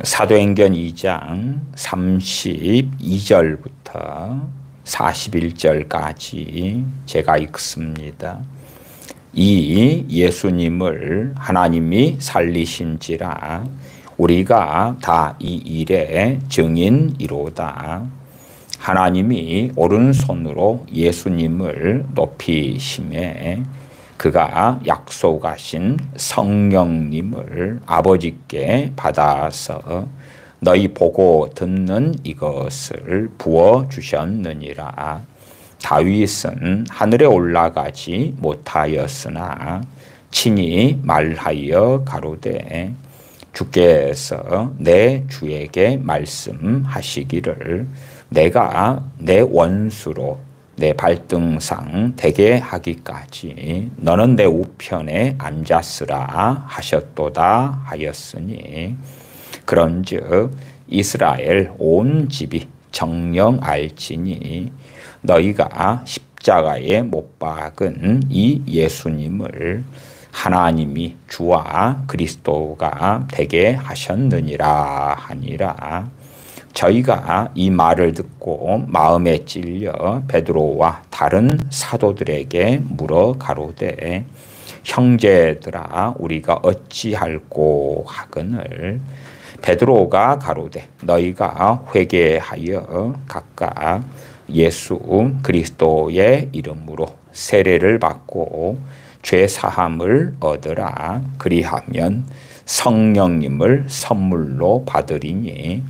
사도행전 2장 32절부터 41절까지 제가 읽습니다. 이 예수님을 하나님이 살리신지라 우리가 다 이 일의 증인이로다. 하나님이 오른손으로 예수님을 높이심에 그가 약속하신 성령님을 아버지께 받아서 너희 보고 듣는 이것을 부어주셨느니라. 다윗은 하늘에 올라가지 못하였으나 친히 말하여 가로되 주께서 내 주에게 말씀하시기를 내가 내 원수로 내 발등상 되게 하기까지 너는 내 우편에 앉았으라 하셨도다 하였으니 그런즉 이스라엘 온 집이 정녕 알지니 너희가 십자가에 못 박은 이 예수님을 하나님이 주와 그리스도가 되게 하셨느니라 하니라. 저희가 이 말을 듣고 마음에 찔려 베드로와 다른 사도들에게 물어 가로되 형제들아 우리가 어찌할꼬 하거늘 베드로가 가로되 너희가 회개하여 각각 예수 그리스도의 이름으로 세례를 받고 죄 사함을 얻으라. 그리하면 성령님을 선물로 받으리니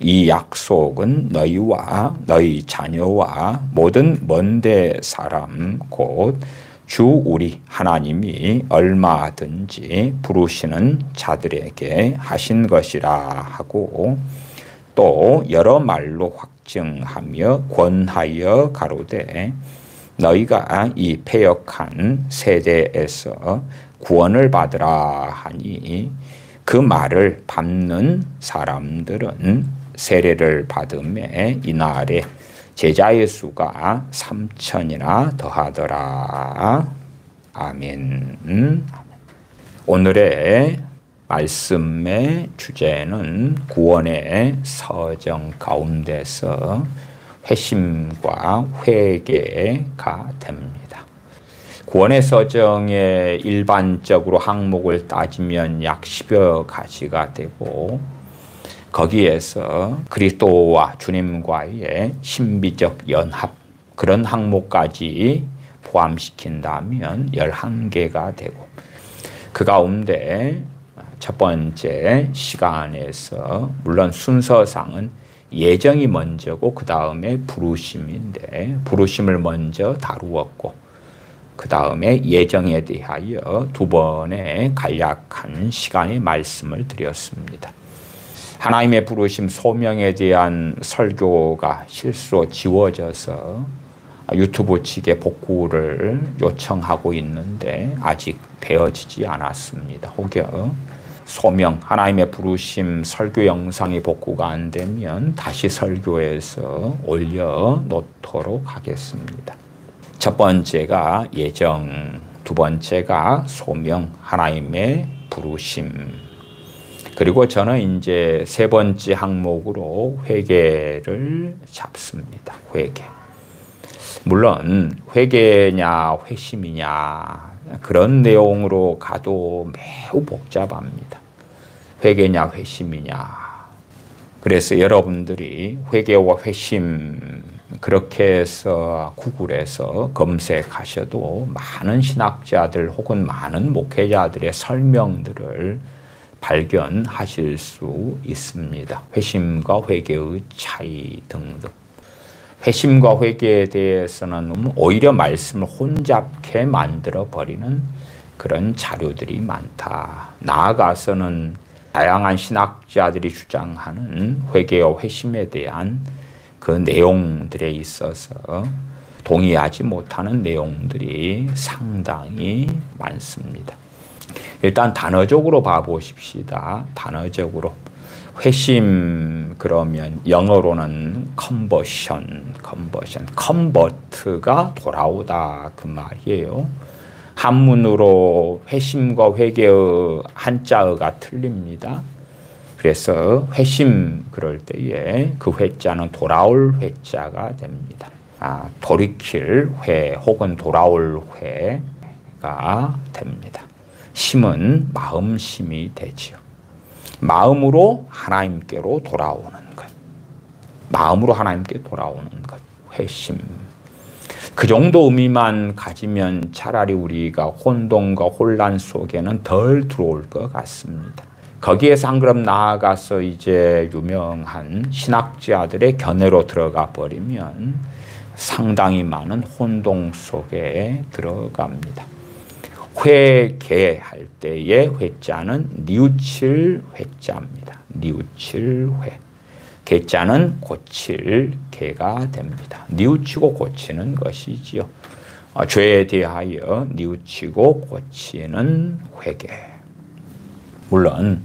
이 약속은 너희와 너희 자녀와 모든 먼데 사람 곧 주 우리 하나님이 얼마든지 부르시는 자들에게 하신 것이라 하고 또 여러 말로 확증하며 권하여 가로되 너희가 이 패역한 세대에서 구원을 받으라 하니 그 말을 밟는 사람들은 세례를 받음에 이날에 제자의 수가 3,000이나 더하더라. 아멘. 오늘의 말씀의 주제는 구원의 서정 가운데서 회심과 회개가 됩니다. 구원의 서정의 일반적으로 항목을 따지면 약 10여 가지가 되고 거기에서 그리스도와 주님과의 신비적 연합 그런 항목까지 포함시킨다면 11개가 되고 그 가운데 첫 번째 시간에서 물론 순서상은 예정이 먼저고 그 다음에 부르심인데 부르심을 먼저 다루었고 그 다음에 예정에 대하여 두 번의 간략한 시간의 말씀을 드렸습니다. 하나님의 부르심 소명에 대한 설교가 실수로 지워져서 유튜브 측에 복구를 요청하고 있는데 아직 되어지지 않았습니다. 혹여 소명, 하나님의 부르심 설교 영상이 복구가 안 되면 다시 설교해서 올려놓도록 하겠습니다. 첫 번째가 예정, 두 번째가 소명, 하나님의 부르심. 그리고 저는 이제 세 번째 항목으로 회개를 잡습니다. 회개. 물론 회개냐 회심이냐 그런 내용으로 가도 매우 복잡합니다. 회개냐 회심이냐. 그래서 여러분들이 회개와 회심 그렇게 해서 구글에서 검색하셔도 많은 신학자들 혹은 많은 목회자들의 설명들을 발견하실 수 있습니다. 회심과 회개의 차이 등등. 회심과 회개에 대해서는 오히려 말씀을 혼잡게 만들어버리는 그런 자료들이 많다. 나아가서는 다양한 신학자들이 주장하는 회개와 회심에 대한 그 내용들에 있어서 동의하지 못하는 내용들이 상당히 많습니다. 일단 단어적으로 봐보십시다. 단어적으로. 회심 그러면 영어로는 convert가 돌아오다 그 말이에요. 한문으로 회심과 회개의 한자어가 틀립니다. 그래서 회심 그럴 때에 그 회자는 돌아올 회자가 됩니다. 돌이킬 회 혹은 돌아올 회가 됩니다. 심은 마음심이 되지요. 마음으로 하나님께로 돌아오는 것. 마음으로 하나님께 돌아오는 것. 회심. 그 정도 의미만 가지면 차라리 우리가 혼돈과 혼란 속에는 덜 들어올 것 같습니다. 거기에서 한 걸음 나아가서 이제 유명한 신학자들의 견해로 들어가 버리면 상당히 많은 혼동 속에 들어갑니다. 회개할 때의 회자는 뉘우칠 회자입니다. 뉘우칠 회. 개자는 고칠 개가 됩니다. 뉘우치고 고치는 것이지요. 죄에 대하여 뉘우치고 고치는 회개. 물론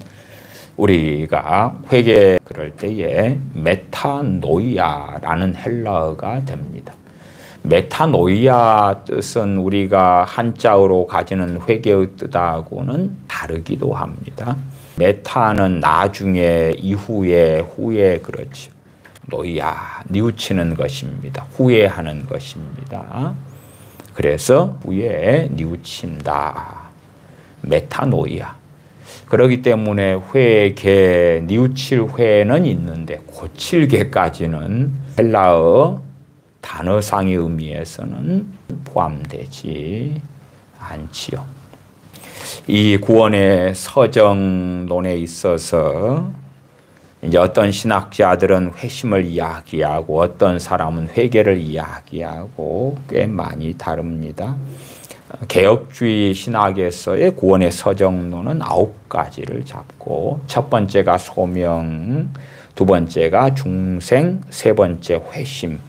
우리가 회개 그럴 때에 메타노이아라는 헬라어가 됩니다. 메타노이아 뜻은 우리가 한자어로 가지는 회개의 뜻하고는 다르기도 합니다. 메타는 나중에, 이후에, 후에 그렇죠. 노이아, 뉘우치는 것입니다. 후회하는 것입니다. 그래서 후에 뉘우친다. 메타노이아. 그렇기 때문에 회개, 뉘우칠 회는 있는데 고칠 개까지는 헬라어 단어상의 의미에서는 포함되지 않지요. 이 구원의 서정론에 있어서 이제 어떤 신학자들은 회심을 이야기하고 어떤 사람은 회개를 이야기하고 꽤 많이 다릅니다. 개혁주의 신학에서의 구원의 서정론은 9가지를 잡고 첫 번째가 소명, 두 번째가 중생, 세 번째 회심,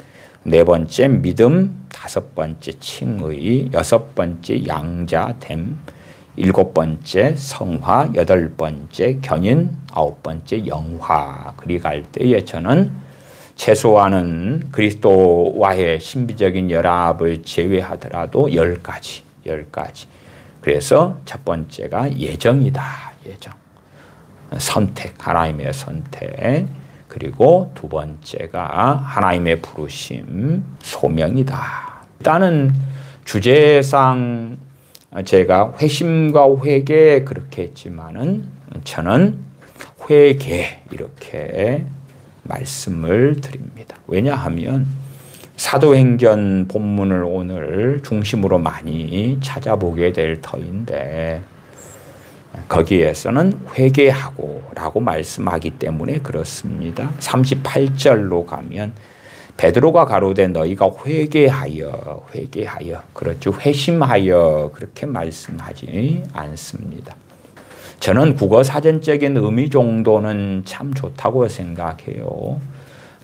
네 번째 믿음, 다섯 번째 칭의, 여섯 번째 양자됨, 일곱 번째 성화, 여덟 번째 견인, 아홉 번째 영화. 그리 갈 때에 저는 최소한은 그리스도와의 신비적인 연합을 제외하더라도 10가지. 그래서 첫 번째가 예정이다. 예정. 선택, 하나님의 선택. 그리고 두 번째가 하나님의 부르심, 소명이다. 일단은 주제상 제가 회심과 회개 그렇게 했지만은 저는 회개 이렇게 말씀을 드립니다. 왜냐하면 사도행전 본문을 오늘 중심으로 많이 찾아보게 될 터인데 거기에서는 회개하고 라고 말씀하기 때문에 그렇습니다. 38절로 가면 베드로가 가로되 너희가 회개하여 그렇죠. 회심하여 그렇게 말씀하지 않습니다. 저는 국어사전적인 의미 정도는 참 좋다고 생각해요.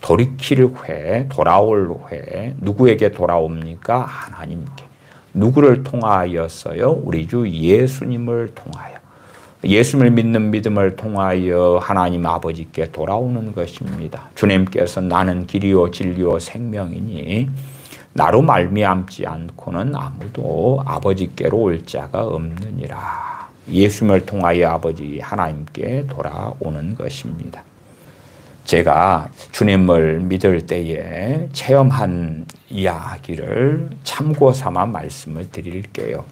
돌이킬 회, 돌아올 회, 누구에게 돌아옵니까? 하나님께. 누구를 통하였어요? 우리 주 예수님을 통하여. 예수를 믿는 믿음을 통하여 하나님 아버지께 돌아오는 것입니다. 주님께서 나는 길이요 진리요 생명이니 나로 말미암지 않고는 아무도 아버지께로 올 자가 없느니라. 예수님을 통하여 아버지 하나님께 돌아오는 것입니다. 제가 주님을 믿을 때에 체험한 이야기를 참고 삼아 말씀을 드릴게요.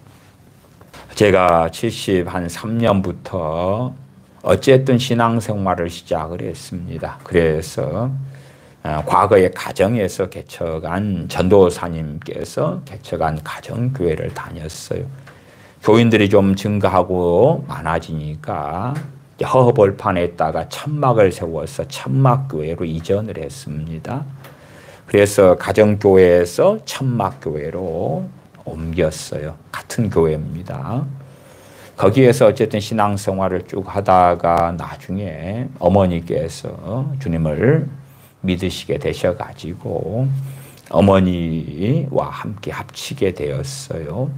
제가 73년부터 어쨌든 신앙생활을 시작을 했습니다. 그래서 과거의 가정에서 개척한 전도사님께서 개척한 가정교회를 다녔어요. 교인들이 좀 증가하고 많아지니까 허허벌판에다가 천막을 세워서 천막교회로 이전을 했습니다. 그래서 가정교회에서 천막교회로 옮겼어요. 같은 교회입니다. 거기에서 어쨌든 신앙생활을 쭉 하다가 나중에 어머니께서 주님을 믿으시게 되셔가지고 어머니와 함께 합치게 되었어요.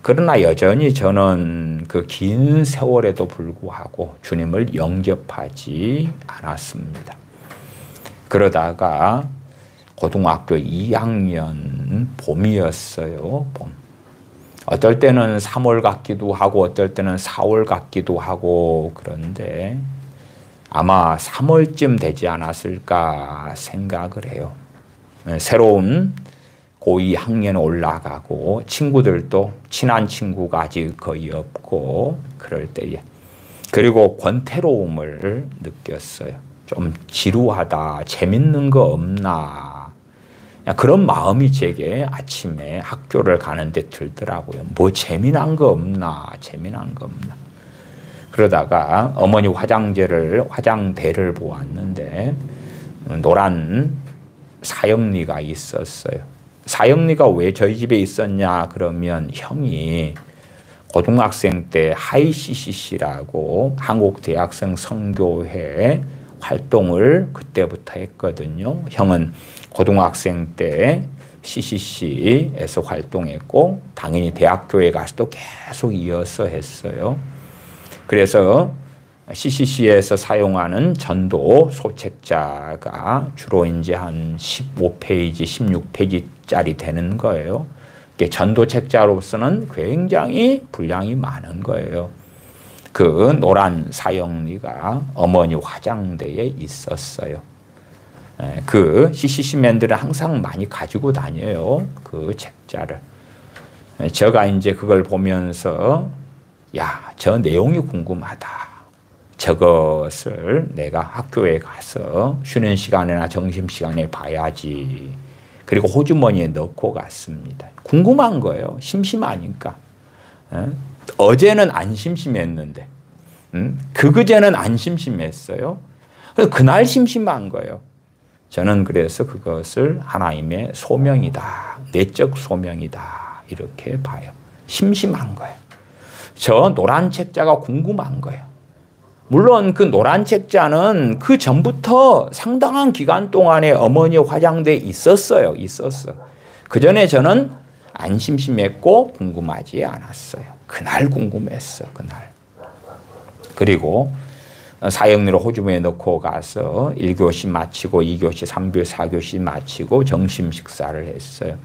그러나 여전히 저는 그 긴 세월에도 불구하고 주님을 영접하지 않았습니다. 그러다가 고등학교 2학년 봄이었어요. 봄. 어떨 때는 3월 같기도 하고 어떨 때는 4월 같기도 하고 그런데 아마 3월쯤 되지 않았을까 생각을 해요. 새로운 고2 학년 올라가고 친구들도 친한 친구가 아직 거의 없고 그럴 때에 그리고 권태로움을 느꼈어요. 좀 지루하다, 재밌는 거 없나 그런 마음이 제게 아침에 학교를 가는데 들더라고요. 뭐 재미난 거 없나, 재미난 거 없나. 그러다가 어머니 화장대를 보았는데 노란 사형리가 있었어요. 사형리가 왜 저희 집에 있었냐 그러면 형이 고등학생 때 하이CCC라고 한국대학생 선교회 활동을 그때부터 했거든요. 형은 고등학생 때 CCC에서 활동했고 당연히 대학교에 가서도 계속 이어서 했어요. 그래서 CCC에서 사용하는 전도 소책자가 주로 이제 한 15페이지, 16페이지짜리 되는 거예요. 전도 책자로서는 굉장히 분량이 많은 거예요. 그 노란 사형리가 어머니 화장대에 있었어요. 그 CCC맨들은 항상 많이 가지고 다녀요. 그 책자를. 제가 이제 그걸 보면서 야, 저 내용이 궁금하다. 저것을 내가 학교에 가서 쉬는 시간이나 점심시간에 봐야지. 그리고 호주머니에 넣고 갔습니다. 궁금한 거예요. 심심하니까. 어제는 안 심심했는데 그제는 안 심심했어요. 그날 심심한 거예요. 저는 그래서 그것을 하나님의 소명이다. 내적 소명이다. 이렇게 봐요. 심심한 거예요. 저 노란 책자가 궁금한 거예요. 물론 그 노란 책자는 그 전부터 상당한 기간 동안에 어머니 화장대에 있었어요. 그 전에 저는 안 심심했고 궁금하지 않았어요. 그날 궁금했어. 그날. 그리고 사형리로 호주머니에 넣고 가서 1교시 마치고 2교시, 3교시, 4교시 마치고 점심 식사를 했어요.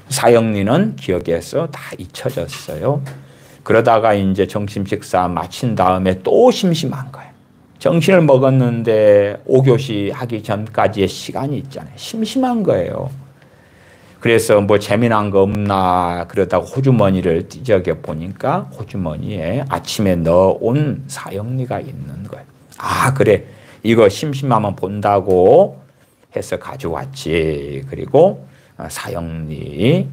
사형리는 기억에서 다 잊혀졌어요. 그러다가 이제 점심 식사 마친 다음에 또 심심한 거예요. 점심을 먹었는데 5교시 하기 전까지의 시간이 있잖아요. 심심한 거예요. 그래서 뭐 재미난 거 없나 그러다가 호주머니를 뒤적여 보니까 호주머니에 아침에 넣어온 사형리가 있는 거예요. 아, 그래. 이거 심심하면 본다고 해서 가져왔지. 그리고 사형리를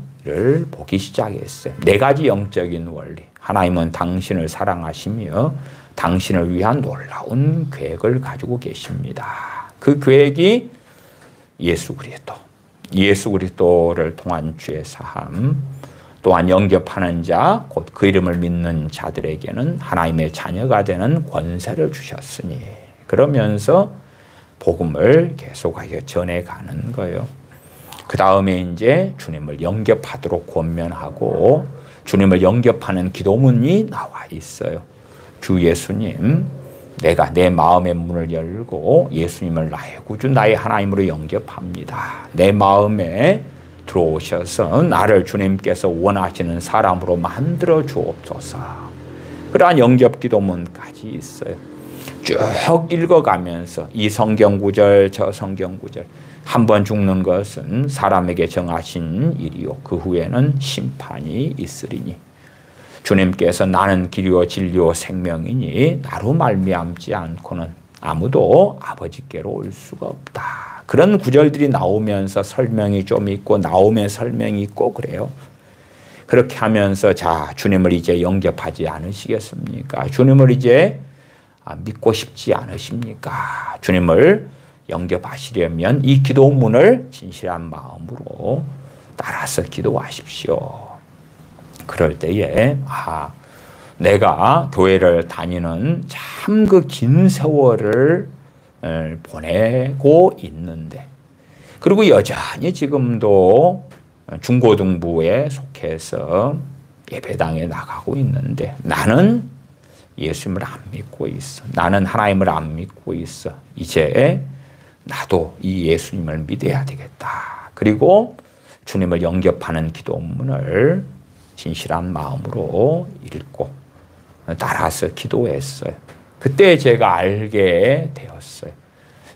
보기 시작했어요. 4가지 영적인 원리. 하나님은 당신을 사랑하시며 당신을 위한 놀라운 계획을 가지고 계십니다. 그 계획이 예수 그리스도. 예수 그리스도를 통한 죄 사함, 또한 영접하는 자, 곧 그 이름을 믿는 자들에게는 하나님의 자녀가 되는 권세를 주셨으니 그러면서 복음을 계속하여 전해가는 거예요. 그 다음에 이제 주님을 영접하도록 권면하고 주님을 영접하는 기도문이 나와 있어요. 주 예수님, 내가 내 마음의 문을 열고 예수님을 나의 구주, 나의 하나님으로 영접합니다. 내 마음에 들어오셔서 나를 주님께서 원하시는 사람으로 만들어 주옵소서. 그러한 영접 기도문까지 있어요. 쭉 읽어가면서 이 성경 구절 저 성경 구절, 한 번 죽는 것은 사람에게 정하신 일이요 그 후에는 심판이 있으리니 주님께서 나는 길이요 진리요 생명이니 나로 말미암지 않고는 아무도 아버지께로 올 수가 없다. 그런 구절들이 나오면서 설명이 좀 있고 나오면 설명이 있고 그래요. 그렇게 하면서 자, 주님을 이제 영접하지 않으시겠습니까? 주님을 이제 믿고 싶지 않으십니까? 주님을 영접하시려면 이 기도문을 진실한 마음으로 따라서 기도하십시오. 그럴 때에 내가 교회를 다니는 참 그 긴 세월을 보내고 있는데 그리고 여전히 지금도 중고등부에 속해서 예배당에 나가고 있는데 나는 예수님을 안 믿고 있어. 나는 하나님을 안 믿고 있어. 이제 나도 이 예수님을 믿어야 되겠다. 그리고 주님을 영접하는 기도문을 진실한 마음으로 읽고 따라서 기도했어요. 그때 제가 알게 되었어요.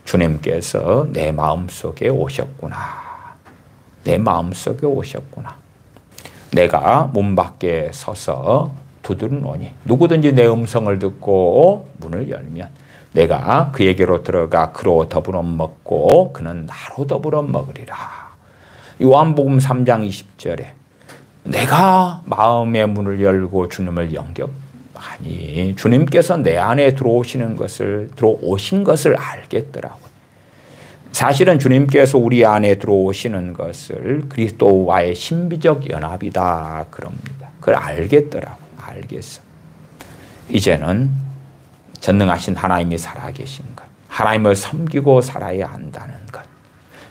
주님께서 내 마음속에 오셨구나. 내 마음속에 오셨구나. 내가 문 밖에 서서 두드리노니 누구든지 내 음성을 듣고 문을 열면 내가 그에게로 들어가 그로 더불어 먹고 그는 나로 더불어 먹으리라. 요한복음 3장 20절에 내가 마음의 문을 열고 주님을 영접하니 주님께서 내 안에 들어오신 것을 알겠더라고요. 사실은 주님께서 우리 안에 들어오시는 것을 그리스도와의 신비적 연합이다 그럽니다. 그걸 알겠더라고요. 알겠어. 이제는 전능하신 하나님이 살아계신 것, 하나님을 섬기고 살아야 한다는 것,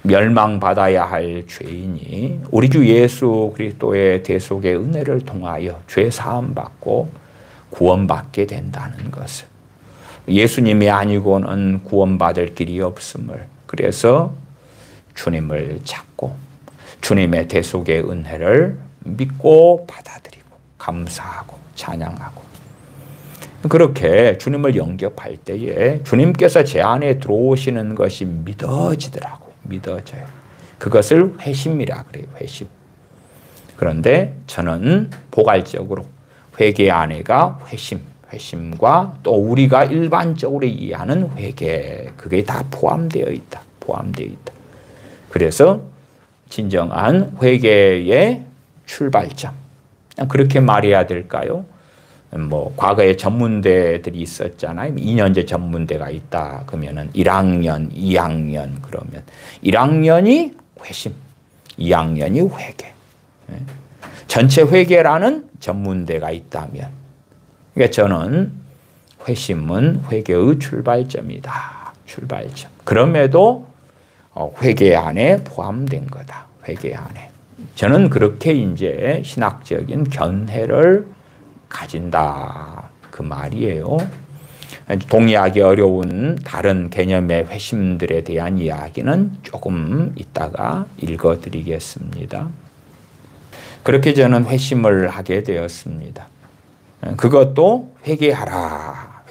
멸망받아야 할 죄인이 우리 주 예수 그리스도의 대속의 은혜를 통하여 죄 사함 받고 구원받게 된다는 것을, 예수님이 아니고는 구원받을 길이 없음을, 그래서 주님을 찾고 주님의 대속의 은혜를 믿고 받아들이고 감사하고 찬양하고, 그렇게 주님을 영접할 때에 주님께서 제 안에 들어오시는 것이 믿어지더라고요. 믿어져요. 그것을 회심이라 그래요. 회심. 그런데 저는 포괄적으로 회개 안에가 회심과 또 우리가 일반적으로 이해하는 회개, 그게 다 포함되어 있다. 그래서 진정한 회개의 출발점, 그렇게 말해야 될까요? 과거에 전문대들이 있었잖아요. 2년제 전문대가 있다. 그러면은 1학년, 2학년, 그러면 1학년이 회심, 2학년이 회개. 전체 회개라는 전문대가 있다면, 그러니까 저는 회심은 회개의 출발점이다. 출발점. 그럼에도 회개 안에 포함된 거다. 회개 안에. 저는 그렇게 이제 신학적인 견해를 가진다. 그 말이에요. 동의하기 어려운 다른 개념의 회심들에 대한 이야기는 조금 이따가 읽어드리겠습니다. 그렇게 저는 회심을 하게 되었습니다. 그것도 회개하라.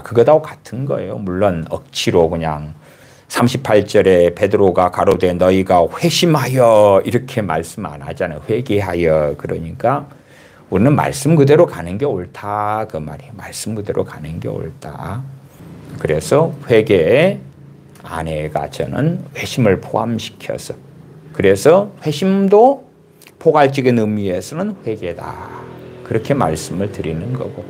그것하고 같은 거예요. 물론 억지로 그냥 38절에 베드로가 가로되 너희가 회심하여 이렇게 말씀 안 하잖아요. 회개하여. 그러니까 우리는 말씀 그대로 가는 게 옳다. 그 말이에요. 말씀 그대로 가는 게 옳다. 그래서 회개 안에가 저는 회심을 포함시켜서, 그래서 회심도 포괄적인 의미에서는 회개다. 그렇게 말씀을 드리는 거고,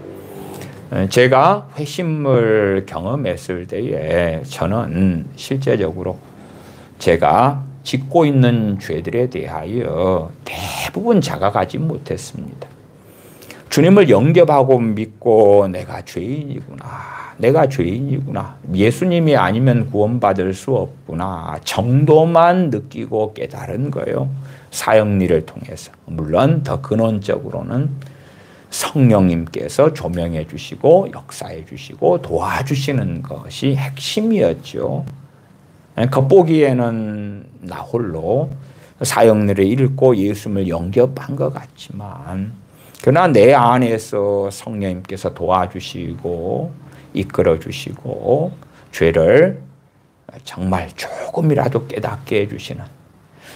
제가 회심을 경험했을 때에 저는 실제적으로 제가 짓고 있는 죄들에 대하여 대부분 자각하지 못했습니다. 주님을 영접하고 믿고 내가 죄인이구나. 예수님이 아니면 구원받을 수 없구나 정도만 느끼고 깨달은 거예요. 사역일을 통해서. 물론 더 근원적으로는 성령님께서 조명해 주시고 역사해 주시고 도와주시는 것이 핵심이었죠. 겉보기에는 나 홀로 사역일을 읽고 예수님을 영접한 것 같지만, 그러나 내 안에서 성령님께서 도와주시고 이끌어 주시고 죄를 정말 조금이라도 깨닫게 해주시는,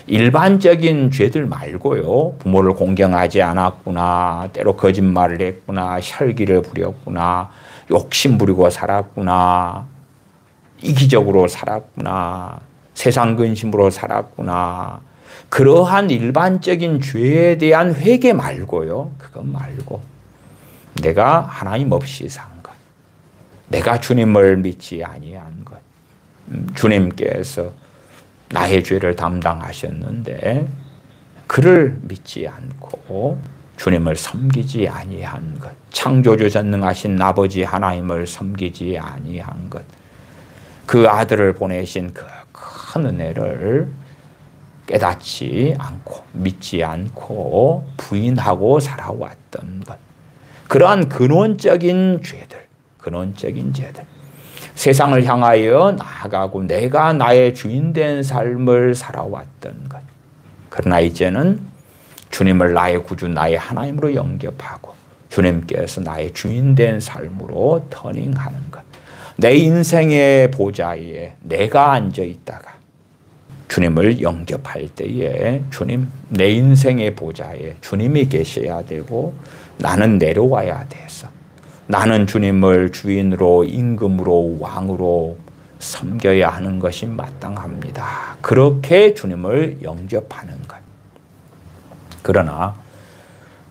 일반적인 죄들 말고요. 부모를 공경하지 않았구나, 때로 거짓말을 했구나, 혈기를 부렸구나, 욕심 부리고 살았구나, 이기적으로 살았구나, 세상 근심으로 살았구나, 그러한 일반적인 죄에 대한 회개 말고요. 그것 말고 내가 하나님 없이 산 것, 내가 주님을 믿지 아니한 것, 주님께서 나의 죄를 담당하셨는데 그를 믿지 않고 주님을 섬기지 아니한 것, 창조주 전능하신 아버지 하나님을 섬기지 아니한 것, 그 아들을 보내신 그 큰 은혜를 깨닫지 않고 믿지 않고 부인하고 살아왔던 것, 그러한 근원적인 죄들, 세상을 향하여 나아가고 내가 나의 주인된 삶을 살아왔던 것. 그러나 이제는 주님을 나의 구주, 나의 하나님으로 영접하고 주님께서 나의 주인된 삶으로 터닝하는 것. 내 인생의 보좌에 내가 앉아 있다가 주님을 영접할 때에 주님, 내 인생의 보좌에 주님이 계셔야 되고 나는 내려와야 돼서 나는 주님을 주인으로 임금으로 왕으로 섬겨야 하는 것이 마땅합니다. 그렇게 주님을 영접하는 것. 그러나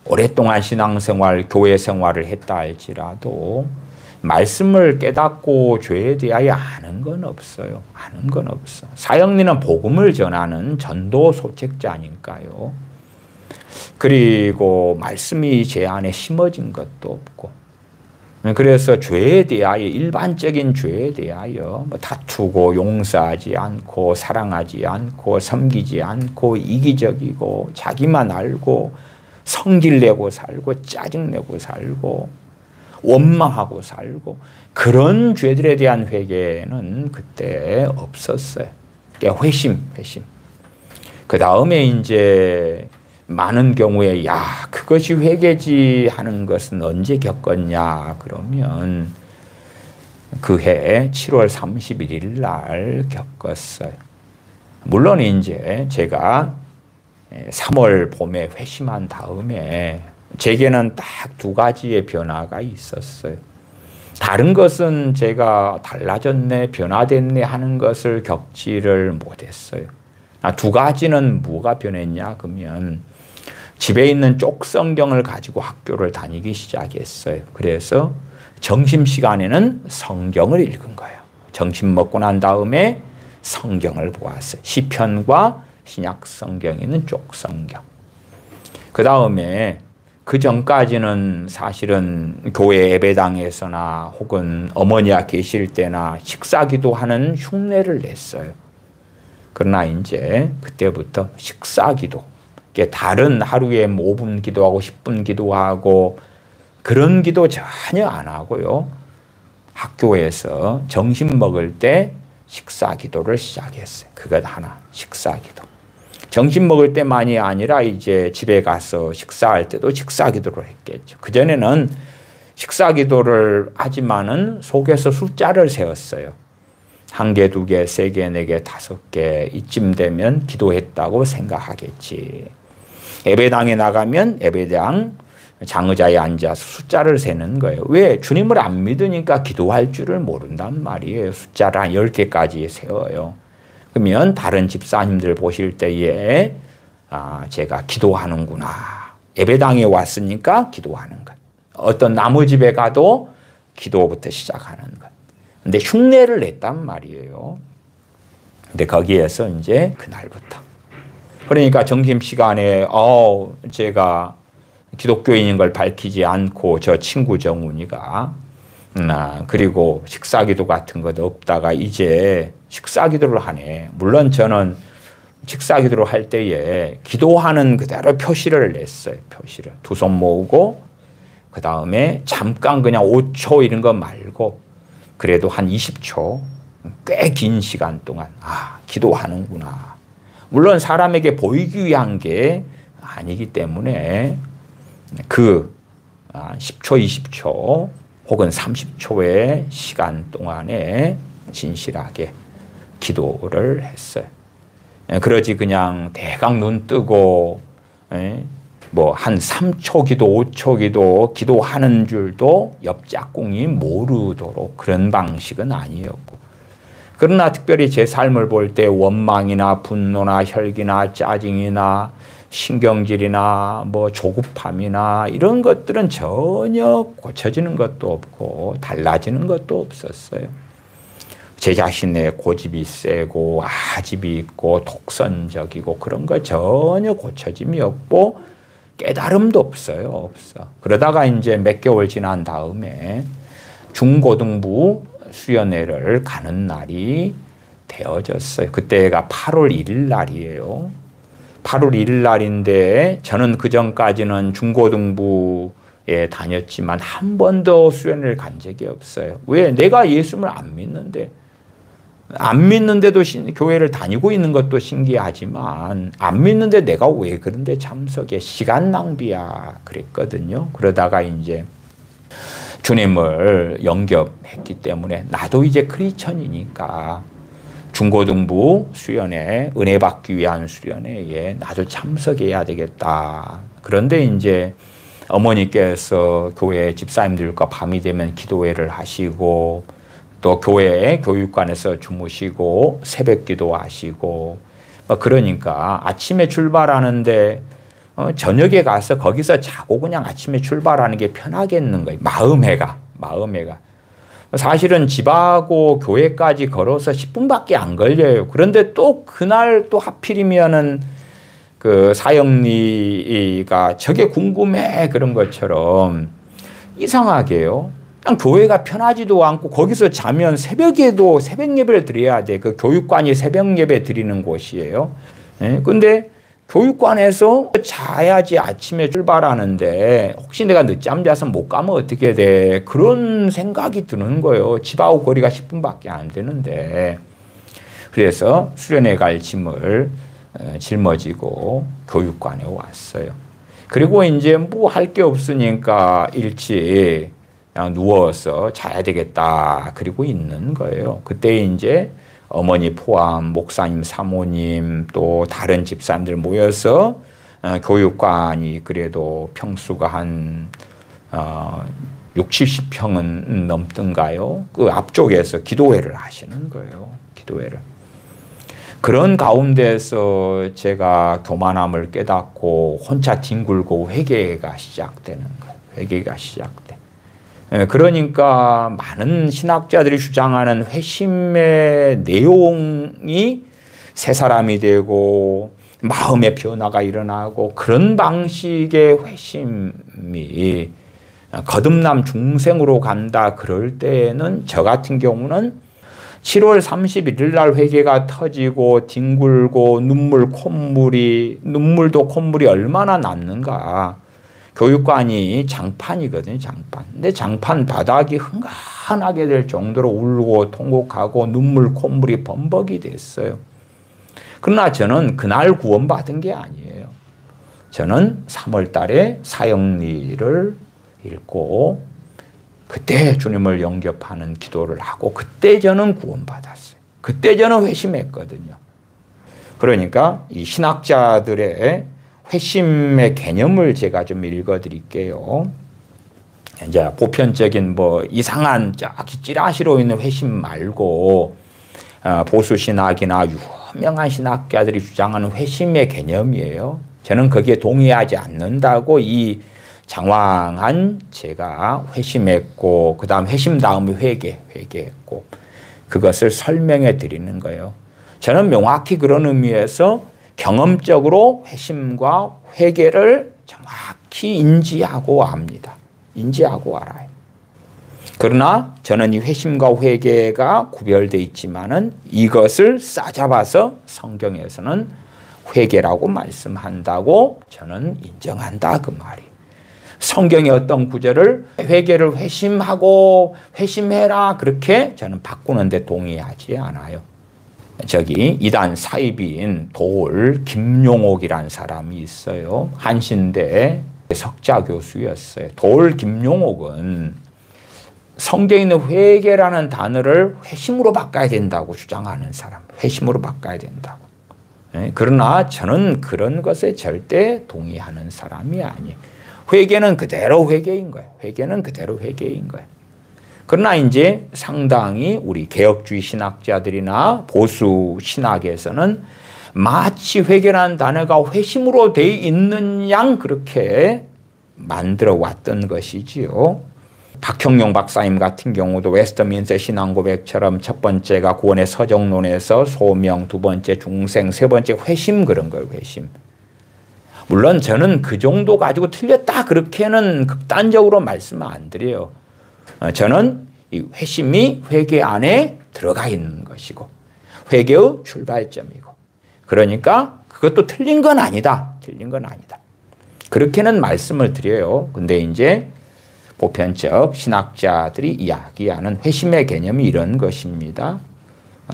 오랫동안 신앙생활, 교회 생활을 했다 할지라도 말씀을 깨닫고 죄에 대하여 아는 건 없어요. 아는 건 없어. 사형리는 복음을 전하는 전도 소책자니까요. 그리고 말씀이 제 안에 심어진 것도 없고, 그래서 죄에 대하여, 일반적인 죄에 대하여 다투고 용서하지 않고 사랑하지 않고 섬기지 않고 이기적이고 자기만 알고 성질내고 살고 짜증내고 살고 원망하고 살고 그런 죄들에 대한 회개는 그때 없었어요. 회심. 그 다음에 이제 많은 경우에 야, 그것이 회개지 하는 것은 언제 겪었냐 그러면 그해 7월 31일 날 겪었어요. 물론 이제 제가 3월 봄에 회심한 다음에 제게는 딱 두 가지의 변화가 있었어요. 다른 것은 제가 달라졌네, 변화됐네 하는 것을 겪지를 못했어요. 두 가지는 뭐가 변했냐 그러면 집에 있는 쪽 성경을 가지고 학교를 다니기 시작했어요. 그래서 점심시간에는 성경을 읽은 거예요. 점심 먹고 난 다음에 성경을 보았어요. 시편과 신약 성경에 있는 쪽 성경. 그 다음에 그 전까지는 사실은 교회 예배당에서나 혹은 어머니가 계실 때나 식사기도하는 흉내를 냈어요. 그러나 이제 그때부터 식사기도, 다른 하루에 5분 기도하고 10분 기도하고 그런 기도 전혀 안 하고요. 학교에서 점심 먹을 때 식사기도를 시작했어요. 그것 하나, 식사기도. 점심 먹을 때만이 아니라 이제 집에 가서 식사할 때도 식사기도를 했겠죠. 그전에는 식사기도를 하지만은 속에서 숫자를 세웠어요. 1개, 2개, 3개, 4개, 5개 이쯤 되면 기도했다고 생각하겠지. 예배당에 나가면 예배당 장의자에 앉아서 숫자를 세는 거예요. 왜? 주님을 안 믿으니까 기도할 줄을 모른단 말이에요. 숫자를 한 10개까지 세워요. 그러면 다른 집사님들 보실 때에 제가 기도하는구나. 예배당에 왔으니까 기도하는 것. 어떤 나무 집에 가도 기도부터 시작하는 것. 근데 흉내를 냈단 말이에요. 근데 거기에서 이제 그날부터. 그러니까 점심시간에 제가 기독교인인 걸 밝히지 않고 저 친구 정훈이가 그리고 식사기도 같은 것도 없다가 이제 식사기도를 하네. 물론 저는 식사기도를 할 때에 기도하는 그대로 표시를 냈어요. 표시를. 두 손 모으고 그 다음에 잠깐 그냥 5초 이런 거 말고 그래도 한 20초 꽤 긴 시간 동안 기도하는구나. 물론 사람에게 보이기 위한 게 아니기 때문에 그 10초, 20초 혹은 30초의 시간 동안에 진실하게 기도를 했어요. 그러지 그냥 대강 눈 뜨고 뭐 한 3초 기도, 5초 기도, 기도하는 줄도 옆 짝꿍이 모르도록 그런 방식은 아니었고. 그러나 특별히 제 삶을 볼 때 원망이나 분노나 혈기나 짜증이나 신경질이나 뭐 조급함이나 이런 것들은 전혀 고쳐지는 것도 없고 달라지는 것도 없었어요. 제 자신의 고집이 세고 아집이 있고 독선적이고 그런 거 전혀 고쳐짐이 없고 깨달음도 없어요. 없어. 그러다가 이제 몇 개월 지난 다음에 중고등부 수련회를 가는 날이 되어졌어요. 그때가 8월 1일 날이에요. 8월 1일 날인데 저는 그전까지는 중고등부에 다녔지만 한 번도 수련회를 간 적이 없어요. 왜? 내가 예수를 안 믿는데. 안 믿는데도 교회를 다니고 있는 것도 신기하지만 안 믿는데 내가 왜 그런데 참석해? 시간 낭비야. 그랬거든요. 그러다가 이제 주님을 영접했기 때문에 나도 이제 크리스천이니까 중고등부 수련회, 은혜 받기 위한 수련회에 나도 참석해야 되겠다. 그런데 이제 어머니께서 교회 집사님들과 밤이 되면 기도회를 하시고 또 교회 교육관에서 주무시고 새벽 기도하시고 그러니까 아침에 출발하는데 저녁에 가서 거기서 자고 그냥 아침에 출발하는 게 편하겠는 거예요. 마음해가. 사실은 집하고 교회까지 걸어서 10분밖에 안 걸려요. 그런데 또 그날 또 하필이면은 그 사형리가 저게 궁금해 그런 것처럼 이상하게요. 그냥 교회가 편하지도 않고 거기서 자면 새벽에도 새벽 예배를 드려야 돼. 그 교육관이 새벽 예배 드리는 곳이에요. 근데 교육관에서 자야지 아침에 출발하는데 혹시 내가 늦잠 자서 못 가면 어떻게 돼? 그런 생각이 드는 거예요. 집하고 거리가 10분밖에 안 되는데. 그래서 수련회 갈 짐을 짊어지고 교육관에 왔어요. 그리고 이제 뭐 할 게 없으니까 일찍 그냥 누워서 자야 되겠다. 그리고 있는 거예요. 그때 이제 어머니 포함 목사님, 사모님 또 다른 집사님들 모여서 교육관이 그래도 평수가 한 60, 70평은 넘던가요? 그 앞쪽에서 기도회를 하시는 거예요. 기도회를. 그런 가운데서 제가 교만함을 깨닫고 혼자 뒹굴고 회개가 시작되는 거예요. 회개가 시작돼. 그러니까 많은 신학자들이 주장하는 회심의 내용이 새 사람이 되고 마음의 변화가 일어나고 그런 방식의 회심이 거듭남 중생으로 간다 그럴 때에는 저 같은 경우는 7월 31일 날 회개가 터지고 뒹굴고 눈물도 콧물이 얼마나 남는가. 교육관이 장판이거든요, 장판. 근데 장판 바닥이 흥건하게 될 정도로 울고 통곡하고 눈물, 콧물이 범벅이 됐어요. 그러나 저는 그날 구원받은 게 아니에요. 저는 3월 달에 사형리를 읽고 그때 주님을 영접하는 기도를 하고 그때 저는 구원받았어요. 그때 저는 회심했거든요. 그러니까 이 신학자들의 회심의 개념을 제가 좀 읽어드릴게요. 이제 보편적인 뭐 이상한 찌라시로 있는 회심 말고 보수 신학이나 유명한 신학자들이 주장하는 회심의 개념이에요. 저는 거기에 동의하지 않는다고 이 장황한 제가 회심했고 그다음 회심 다음에 회개했고 그것을 설명해 드리는 거예요. 저는 명확히 그런 의미에서 경험적으로 회심과 회개를 정확히 인지하고 압니다. 인지하고 알아요. 그러나 저는 이 회심과 회개가 구별되어 있지만은 이것을 싸잡아서 성경에서는 회개라고 말씀한다고 저는 인정한다 그 말이. 성경의 어떤 구절을 회개를 회심하고 회심해라 그렇게 저는 바꾸는데 동의하지 않아요. 저기 이단 사입인 돌 김용옥이라는 사람이 있어요. 한신대 석자 교수였어요. 돌 김용옥은 성경에 있는 회개라는 단어를 회심으로 바꿔야 된다고 주장하는 사람. 회심으로 바꿔야 된다고. 그러나 저는 그런 것에 절대 동의하는 사람이 아니에요. 회개는 그대로 회개인 거예요. 회개는 그대로 회개인 거예요. 그러나 이제 상당히 우리 개혁주의 신학자들이나 보수 신학에서는 마치 회개라는 단어가 회심으로 돼 있는 양 그렇게 만들어 왔던 것이지요. 박형용 박사님 같은 경우도 웨스트민스터 신앙고백처럼 첫 번째가 구원의 서정론에서 소명, 두 번째 중생, 세 번째 회심 그런 거예요. 회심. 물론 저는 그 정도 가지고 틀렸다 그렇게는 극단적으로 말씀을 안 드려요. 저는 이 회심이 회개 안에 들어가 있는 것이고 회개의 출발점이고 그러니까 그것도 틀린 건 아니다. 틀린 건 아니다. 그렇게는 말씀을 드려요. 근데 이제 보편적 신학자들이 이야기하는 회심의 개념이 이런 것입니다.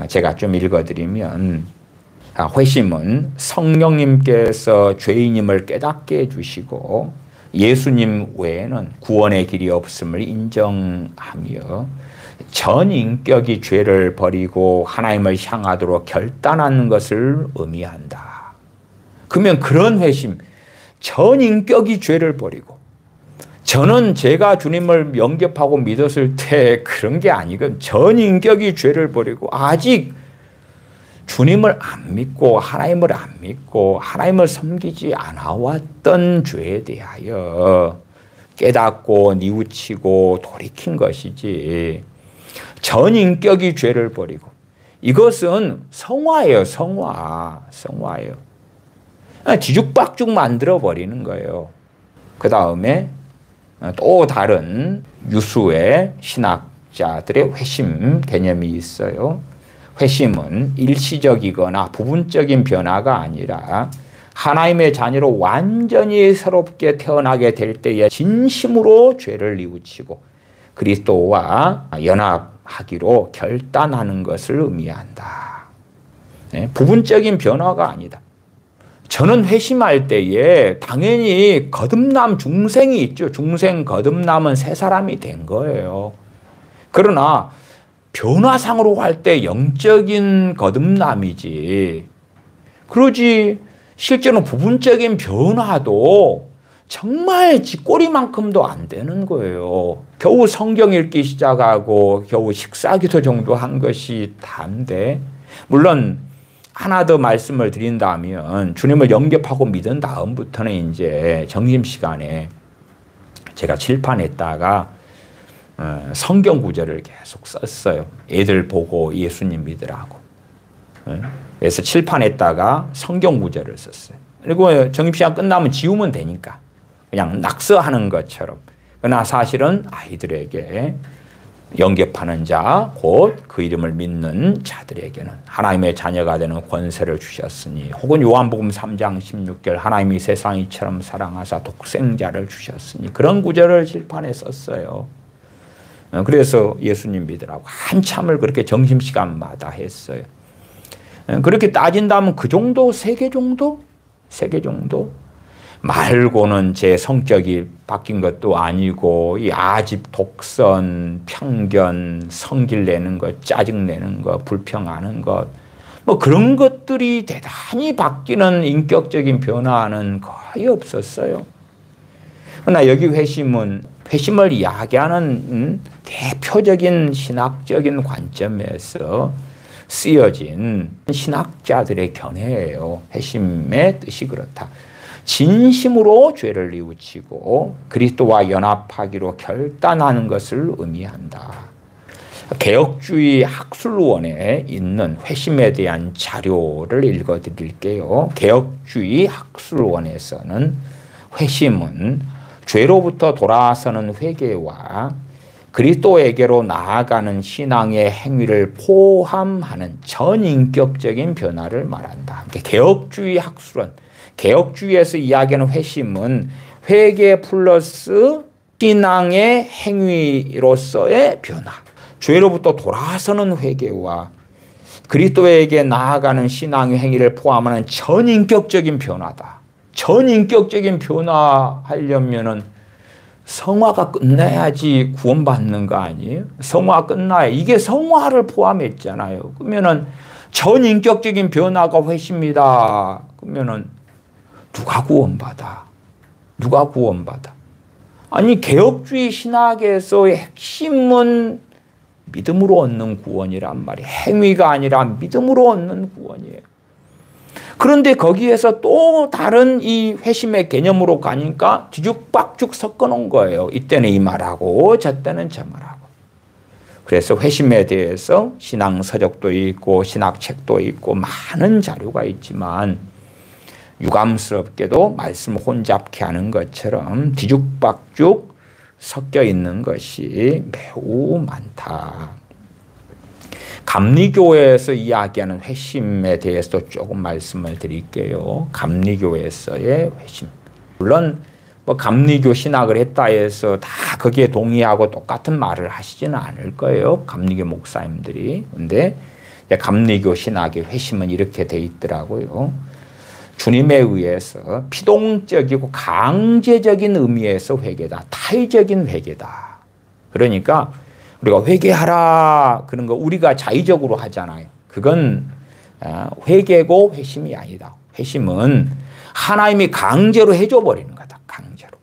제가 좀 읽어드리면 회심은 성령님께서 죄인임을 깨닫게 해주시고 예수님 외에는 구원의 길이 없음을 인정하며 전 인격이 죄를 버리고 하나님을 향하도록 결단하는 것을 의미한다. 그러면 그런 회심, 전 인격이 죄를 버리고, 저는 제가 주님을 영접하고 믿었을 때 그런 게 아니거든. 전 인격이 죄를 버리고 아직 주님을 안 믿고 하나님을 안 믿고 하나님을 섬기지 않아왔던 죄에 대하여 깨닫고 뉘우치고 돌이킨 것이지, 전 인격이 죄를 버리고, 이것은 성화예요. 성화예요. 뒤죽박죽 만들어 버리는 거예요. 그 다음에 또 다른 유수의 신학자들의 회심 개념이 있어요. 회심은 일시적이거나 부분적인 변화가 아니라 하나님의 자녀로 완전히 새롭게 태어나게 될 때에 진심으로 죄를 뉘우치고 그리스도와 연합하기로 결단하는 것을 의미한다. 네? 부분적인 변화가 아니다. 저는 회심할 때에 당연히 거듭남 중생이 있죠. 중생 거듭남은 새 사람이 된 거예요. 그러나 변화상으로 할 때 영적인 거듭남이지. 그러지 실제로 부분적인 변화도 정말 쥐꼬리만큼도 안 되는 거예요. 겨우 성경 읽기 시작하고 겨우 식사기도 정도 한 것이 다인데, 물론 하나 더 말씀을 드린다면 주님을 영접하고 믿은 다음부터는 이제 점심시간에 제가 칠판에다가 성경 구절을 계속 썼어요. 애들 보고 예수님 믿으라고. 그래서 칠판에다가 성경 구절을 썼어요. 그리고 점심시간 끝나면 지우면 되니까 그냥 낙서하는 것처럼. 그러나 사실은 아이들에게 영접하는 자, 곧 그 이름을 믿는 자들에게는 하나님의 자녀가 되는 권세를 주셨으니, 혹은 요한복음 3장 16절 하나님이 세상 이처럼 사랑하사 독생자를 주셨으니, 그런 구절을 칠판에 썼어요. 그래서 예수님 믿으라고 한참을 그렇게 점심시간마다 했어요. 그렇게 따진다면 그 정도, 3개 정도? 3개 정도? 말고는 제 성격이 바뀐 것도 아니고, 이 아집, 독선, 편견, 성질 내는 것, 짜증 내는 것, 불평하는 것, 뭐 그런 것들이 대단히 바뀌는 인격적인 변화는 거의 없었어요. 그러나 여기 회심을 이야기하는 대표적인 신학적인 관점에서 쓰여진 신학자들의 견해예요. 회심의 뜻이 그렇다. 진심으로 죄를 뉘우치고 그리스도와 연합하기로 결단하는 것을 의미한다. 개혁주의 학술원에 있는 회심에 대한 자료를 읽어드릴게요. 개혁주의 학술원에서는 회심은 죄로부터 돌아서는 회개와 그리스도에게로 나아가는 신앙의 행위를 포함하는 전인격적인 변화를 말한다. 개혁주의 학술원, 개혁주의에서 이야기하는 회심은 회개 플러스 신앙의 행위로서의 변화, 죄로부터 돌아서는 회개와 그리스도에게 나아가는 신앙의 행위를 포함하는 전인격적인 변화다. 전인격적인 변화하려면은 성화가 끝나야지 구원받는 거 아니에요? 성화 끝나야. 이게 성화를 포함했잖아요. 그러면은 전인격적인 변화가 회심이다. 그러면은 누가 구원받아? 누가 구원받아? 아니, 개혁주의 신학에서의 핵심은 믿음으로 얻는 구원이란 말이에요. 행위가 아니라 믿음으로 얻는 구원이에요. 그런데 거기에서 또 다른 이 회심의 개념으로 가니까 뒤죽박죽 섞어 놓은 거예요. 이때는 이 말하고 저때는 저 말하고. 그래서 회심에 대해서 신앙서적도 있고 신학책도 있고 많은 자료가 있지만 유감스럽게도 말씀 혼잡케 하는 것처럼 뒤죽박죽 섞여 있는 것이 매우 많다. 감리교회에서 이야기하는 회심에 대해서도 조금 말씀을 드릴게요. 감리교회에서의 회심. 물론 뭐 감리교 신학을 했다 해서 다 거기에 동의하고 똑같은 말을 하시지는 않을 거예요. 감리교 목사님들이. 근데 감리교 신학의 회심은 이렇게 돼 있더라고요. 주님에 의해서 피동적이고 강제적인 의미에서 회개다. 타의적인 회개다. 그러니까 우리가 회개하라 그런 거 우리가 자의적으로 하잖아요. 그건 회개고 회심이 아니다. 회심은 하나님이 강제로 해줘 버리는 거다.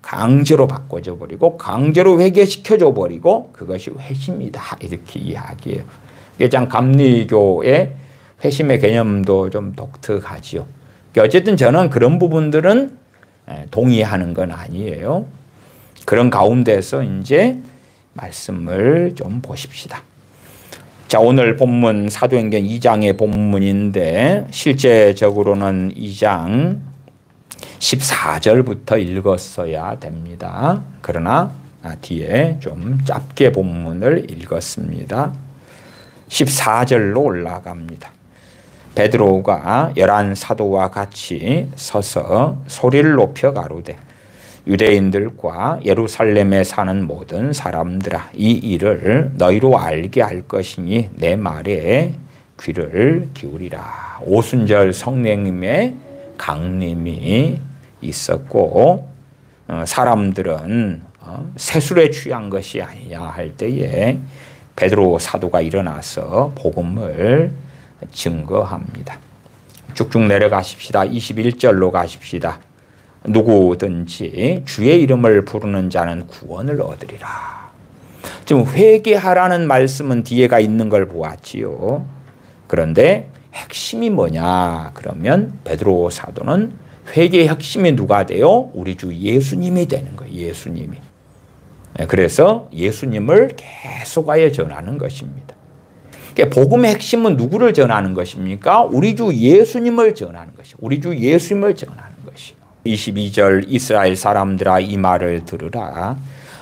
강제로 바꿔줘 버리고 강제로 회개시켜줘 버리고 그것이 회심이다. 이렇게 이야기해요. 이게 참 감리교의 회심의 개념도 좀 독특하지요. 어쨌든 저는 그런 부분들은 동의하는 건 아니에요. 그런 가운데서 이제 말씀을 좀 보십시다. 자, 오늘 본문 사도행전 2장의 본문인데 실제적으로는 2장 14절부터 읽었어야 됩니다. 그러나 뒤에 좀 짧게 본문을 읽었습니다. 14절로 올라갑니다. 베드로가 11 사도와 같이 서서 소리를 높여 가로되 유대인들과 예루살렘에 사는 모든 사람들아 이 일을 너희로 알게 할 것이니 내 말에 귀를 기울이라. 오순절 성령님의 강림이 있었고 사람들은 세술에 취한 것이 아니냐 할 때에 베드로 사도가 일어나서 복음을 증거합니다. 쭉쭉 내려가십시다. 21절로 가십시다. 누구든지 주의 이름을 부르는 자는 구원을 얻으리라. 지금 회개하라는 말씀은 뒤에가 있는 걸 보았지요. 그런데 핵심이 뭐냐 그러면 베드로 사도는 회개의 핵심이 누가 돼요? 우리 주 예수님이 되는 거예요. 예수님이. 그래서 예수님을 계속하여 전하는 것입니다. 복음의 핵심은 누구를 전하는 것입니까? 우리 주 예수님을 전하는 것이요. 우리 주 예수님을 전하는 것이요. 22절 이스라엘 사람들아 이 말을 들으라.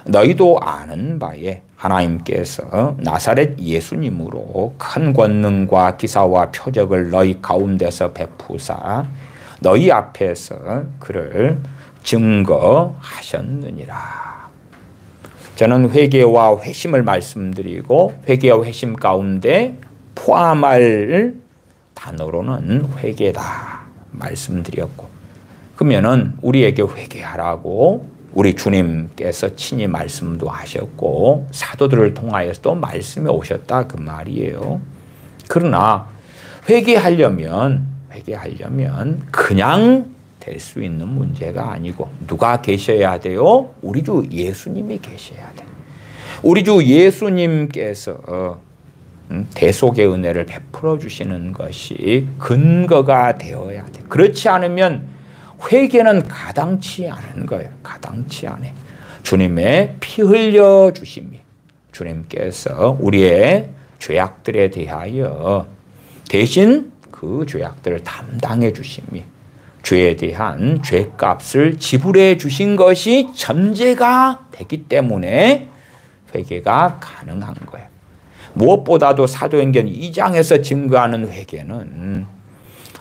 너희도 아는 바에 하나님께서 나사렛 예수님으로 큰 권능과 기사와 표적을 너희 가운데서 베푸사 너희 앞에서 그를 증거하셨느니라. 저는 회개와 회심을 말씀드리고 회개와 회심 가운데 포함할 단어로는 회개다 말씀드렸고 그러면은 우리에게 회개하라고 우리 주님께서 친히 말씀도 하셨고 사도들을 통하여서도 말씀이 오셨다 그 말이에요. 그러나 회개하려면 그냥 될 수 있는 문제가 아니고 누가 계셔야 돼요? 우리 주 예수님이 계셔야 돼. 우리 주 예수님께서 대속의 은혜를 베풀어 주시는 것이 근거가 되어야 돼. 그렇지 않으면 회개는 가당치 않은 거예요. 가당치 않아. 주님의 피 흘려 주심이 주님께서 우리의 죄악들에 대하여 대신 그 죄악들을 담당해 주심이 죄에 대한 죄값을 지불해 주신 것이 전제가 되기 때문에 회개가 가능한 거예요. 무엇보다도 사도행전 2장에서 증거하는 회개는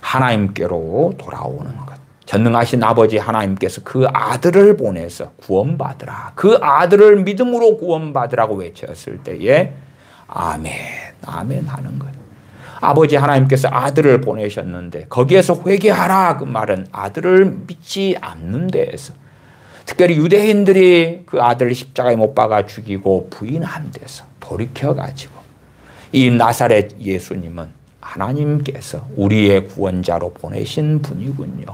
하나님께로 돌아오는 것. 전능하신 아버지 하나님께서 그 아들을 보내서 구원받으라. 그 아들을 믿음으로 구원받으라고 외쳤을 때에 아멘, 아멘 하는 거예요. 아버지 하나님께서 아들을 보내셨는데 거기에서 회개하라 그 말은 아들을 믿지 않는 데에서 특별히 유대인들이 그 아들을 십자가에 못 박아 죽이고 부인한 데서 돌이켜가지고 이 나사렛 예수님은 하나님께서 우리의 구원자로 보내신 분이군요.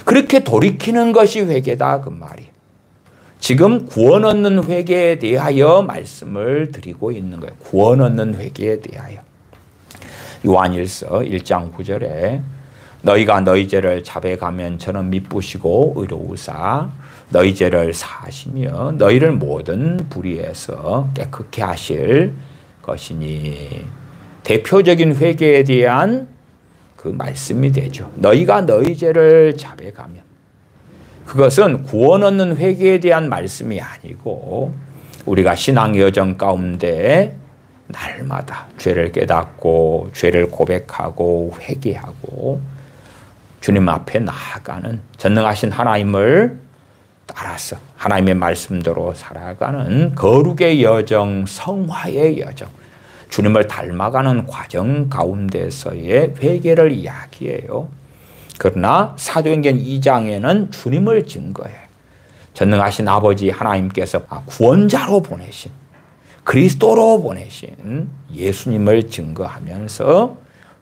그렇게 돌이키는 것이 회개다 그 말이에요. 지금 구원 얻는 회개에 대하여 말씀을 드리고 있는 거예요. 구원 얻는 회개에 대하여. 요한일서 1장 9절에 너희가 너희 죄를 자백하면 저는 미쁘시고 의로우사 너희 죄를 사하시며 너희를 모든 불의에서 깨끗게 하실 것이니 대표적인 회개에 대한 그 말씀이 되죠. 너희가 너희 죄를 자백하면 그것은 구원 얻는 회개에 대한 말씀이 아니고 우리가 신앙 여정 가운데 날마다 죄를 깨닫고 죄를 고백하고 회개하고 주님 앞에 나아가는 전능하신 하나님을 따라서 하나님의 말씀대로 살아가는 거룩의 여정, 성화의 여정, 주님을 닮아가는 과정 가운데서의 회개를 이야기해요. 그러나 사도행전 2장에는 주님을 증거해. 전능하신 아버지 하나님께서 구원자로 보내신, 그리스도로 보내신 예수님을 증거하면서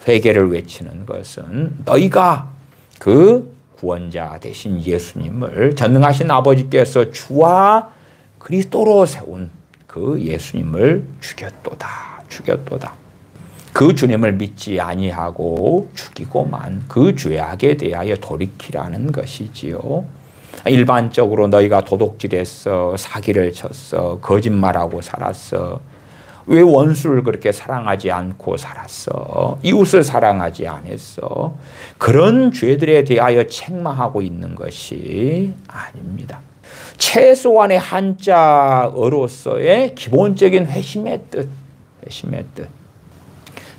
회개를 외치는 것은 너희가 그 구원자 되신 예수님을, 전능하신 아버지께서 주와 그리스도로 세운 그 예수님을 죽였도다. 그 주님을 믿지 아니하고 죽이고만 그 죄악에 대하여 돌이키라는 것이지요. 일반적으로 너희가 도둑질했어, 사기를 쳤어, 거짓말하고 살았어, 왜 원수를 그렇게 사랑하지 않고 살았어, 이웃을 사랑하지 않았어, 그런 죄들에 대하여 책망하고 있는 것이 아닙니다. 최소한의 한자어로서의 기본적인 회심의 뜻.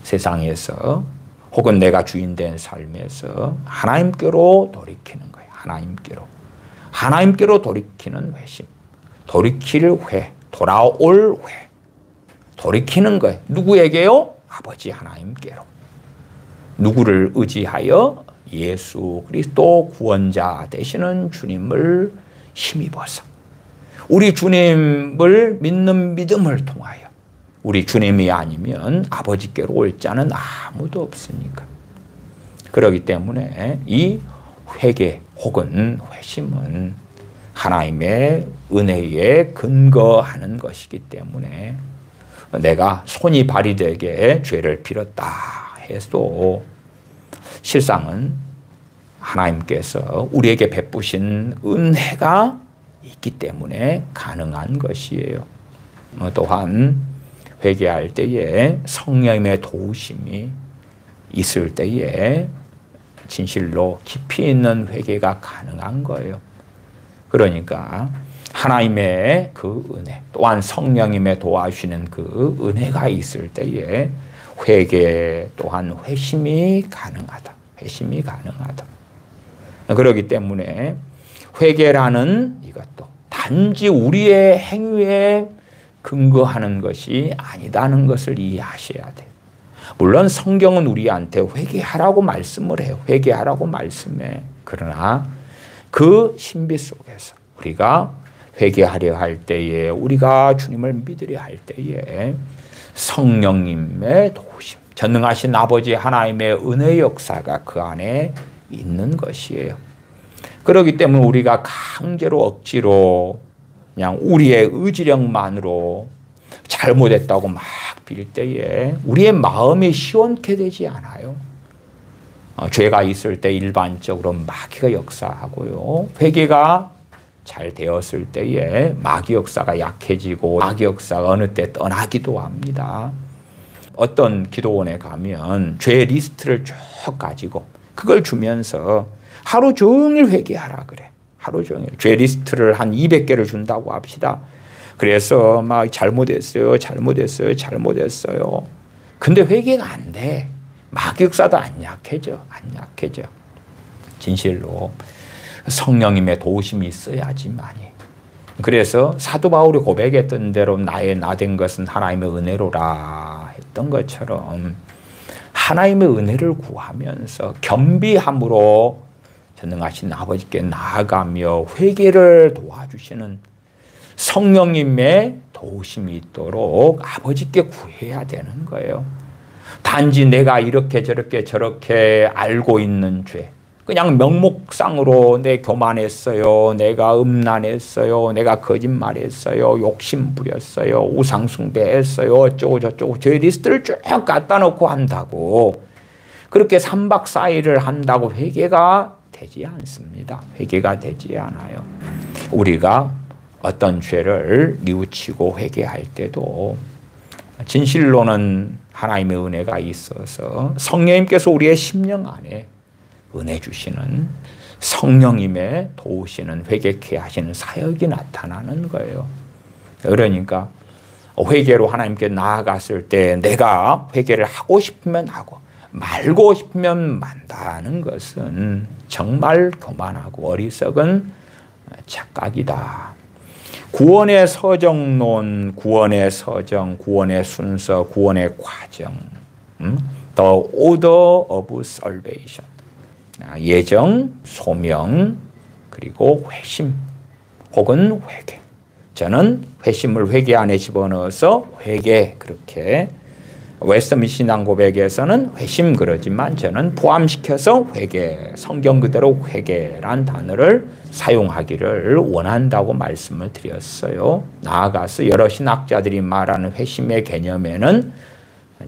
세상에서 혹은 내가 주인된 삶에서 하나님께로 돌이키는 거예요. 하나님께로 돌이키는 회심. 돌이킬 회, 돌아올 회. 돌이키는 거예요. 누구에게요? 아버지 하나님께로. 누구를 의지하여? 예수 그리스도 구원자 되시는 주님을 힘입어서 우리 주님을 믿는 믿음을 통하여, 우리 주님이 아니면 아버지께로 올 자는 아무도 없으니까. 그렇기 때문에 이 회개 혹은 회심은 하나님의 은혜에 근거하는 것이기 때문에 내가 손이 발이되게 죄를 빌었다 해도 실상은 하나님께서 우리에게 베푸신 은혜가 있기 때문에 가능한 것이에요. 또한 회개할 때에 성령님의 도우심이 있을 때에 진실로 깊이 있는 회개가 가능한 거예요. 그러니까 하나님의 그 은혜, 또한 성령님의 도와주시는 그 은혜가 있을 때에 회개 또한 회심이 가능하다. 그렇기 때문에 회개라는 이것도 단지 우리의 행위에 근거하는 것이 아니다는 것을 이해하셔야 돼요. 물론 성경은 우리한테 회개하라고 말씀을 해요. 회개하라고 말씀해. 그러나 그 신비 속에서 우리가 회개하려 할 때에, 우리가 주님을 믿으려 할 때에 성령님의 도우심, 전능하신 아버지 하나님의 은혜 역사가 그 안에 있는 것이에요. 그렇기 때문에 우리가 강제로 억지로 그냥 우리의 의지력만으로 잘못했다고 막 빌 때에 우리의 마음이 시원케 되지 않아요. 죄가 있을 때 일반적으로 마귀가 역사하고요. 회개가 잘 되었을 때에 마귀 역사가 약해지고 마귀 역사가 어느 때 떠나기도 합니다. 어떤 기도원에 가면 죄 리스트를 쭉 가지고 그걸 주면서 하루 종일 회개하라 그래. 하루 종일. 죄 리스트를 한 200개를 준다고 합시다. 그래서 막 잘못했어요. 근데 회개가 안 돼. 마귀 역사도 안 약해져. 진실로 성령님의 도우심이 있어야지만이. 그래서 사도 바울이 고백했던 대로 나의 나된 것은 하나님의 은혜로라 했던 것처럼 하나님의 은혜를 구하면서 겸비함으로 전능하신 아버지께 나아가며 회개를 도와주시는 성령님의 도우심이 있도록 아버지께 구해야 되는 거예요. 단지 내가 이렇게 저렇게 알고 있는 죄, 그냥 명목상으로 내 교만했어요, 내가 음란했어요, 내가 거짓말했어요, 욕심 부렸어요, 우상숭배했어요, 어쩌고 저쩌고 죄 리스트를 쭉 갖다 놓고 한다고 그렇게 3박 4일을 한다고 회개가 되지 않습니다. 회개가 되지 않아요. 우리가 어떤 죄를 뉘우치고 회개할 때도 진실로는 하나님의 은혜가 있어서 성령님께서 우리의 심령 안에 은혜 주시는 성령님의 도우시는 회개케 하시는 사역이 나타나는 거예요. 그러니까 회개로 하나님께 나아갔을 때 내가 회개를 하고 싶으면 하고 말고 싶으면 만다는 것은 정말 교만하고 어리석은 착각이다. 구원의 서정론, 구원의 서정, 구원의 순서, 구원의 과정, The order of salvation. 예정, 소명, 그리고 회심 혹은 회개. 저는 회심을 회개 안에 집어넣어서 회개 그렇게 웨스터민스터 신앙고백에서는 회심 그러지만 저는 포함시켜서 회개, 성경 그대로 회개란 단어를 사용하기를 원한다고 말씀을 드렸어요. 나아가서 여러 신학자들이 말하는 회심의 개념에는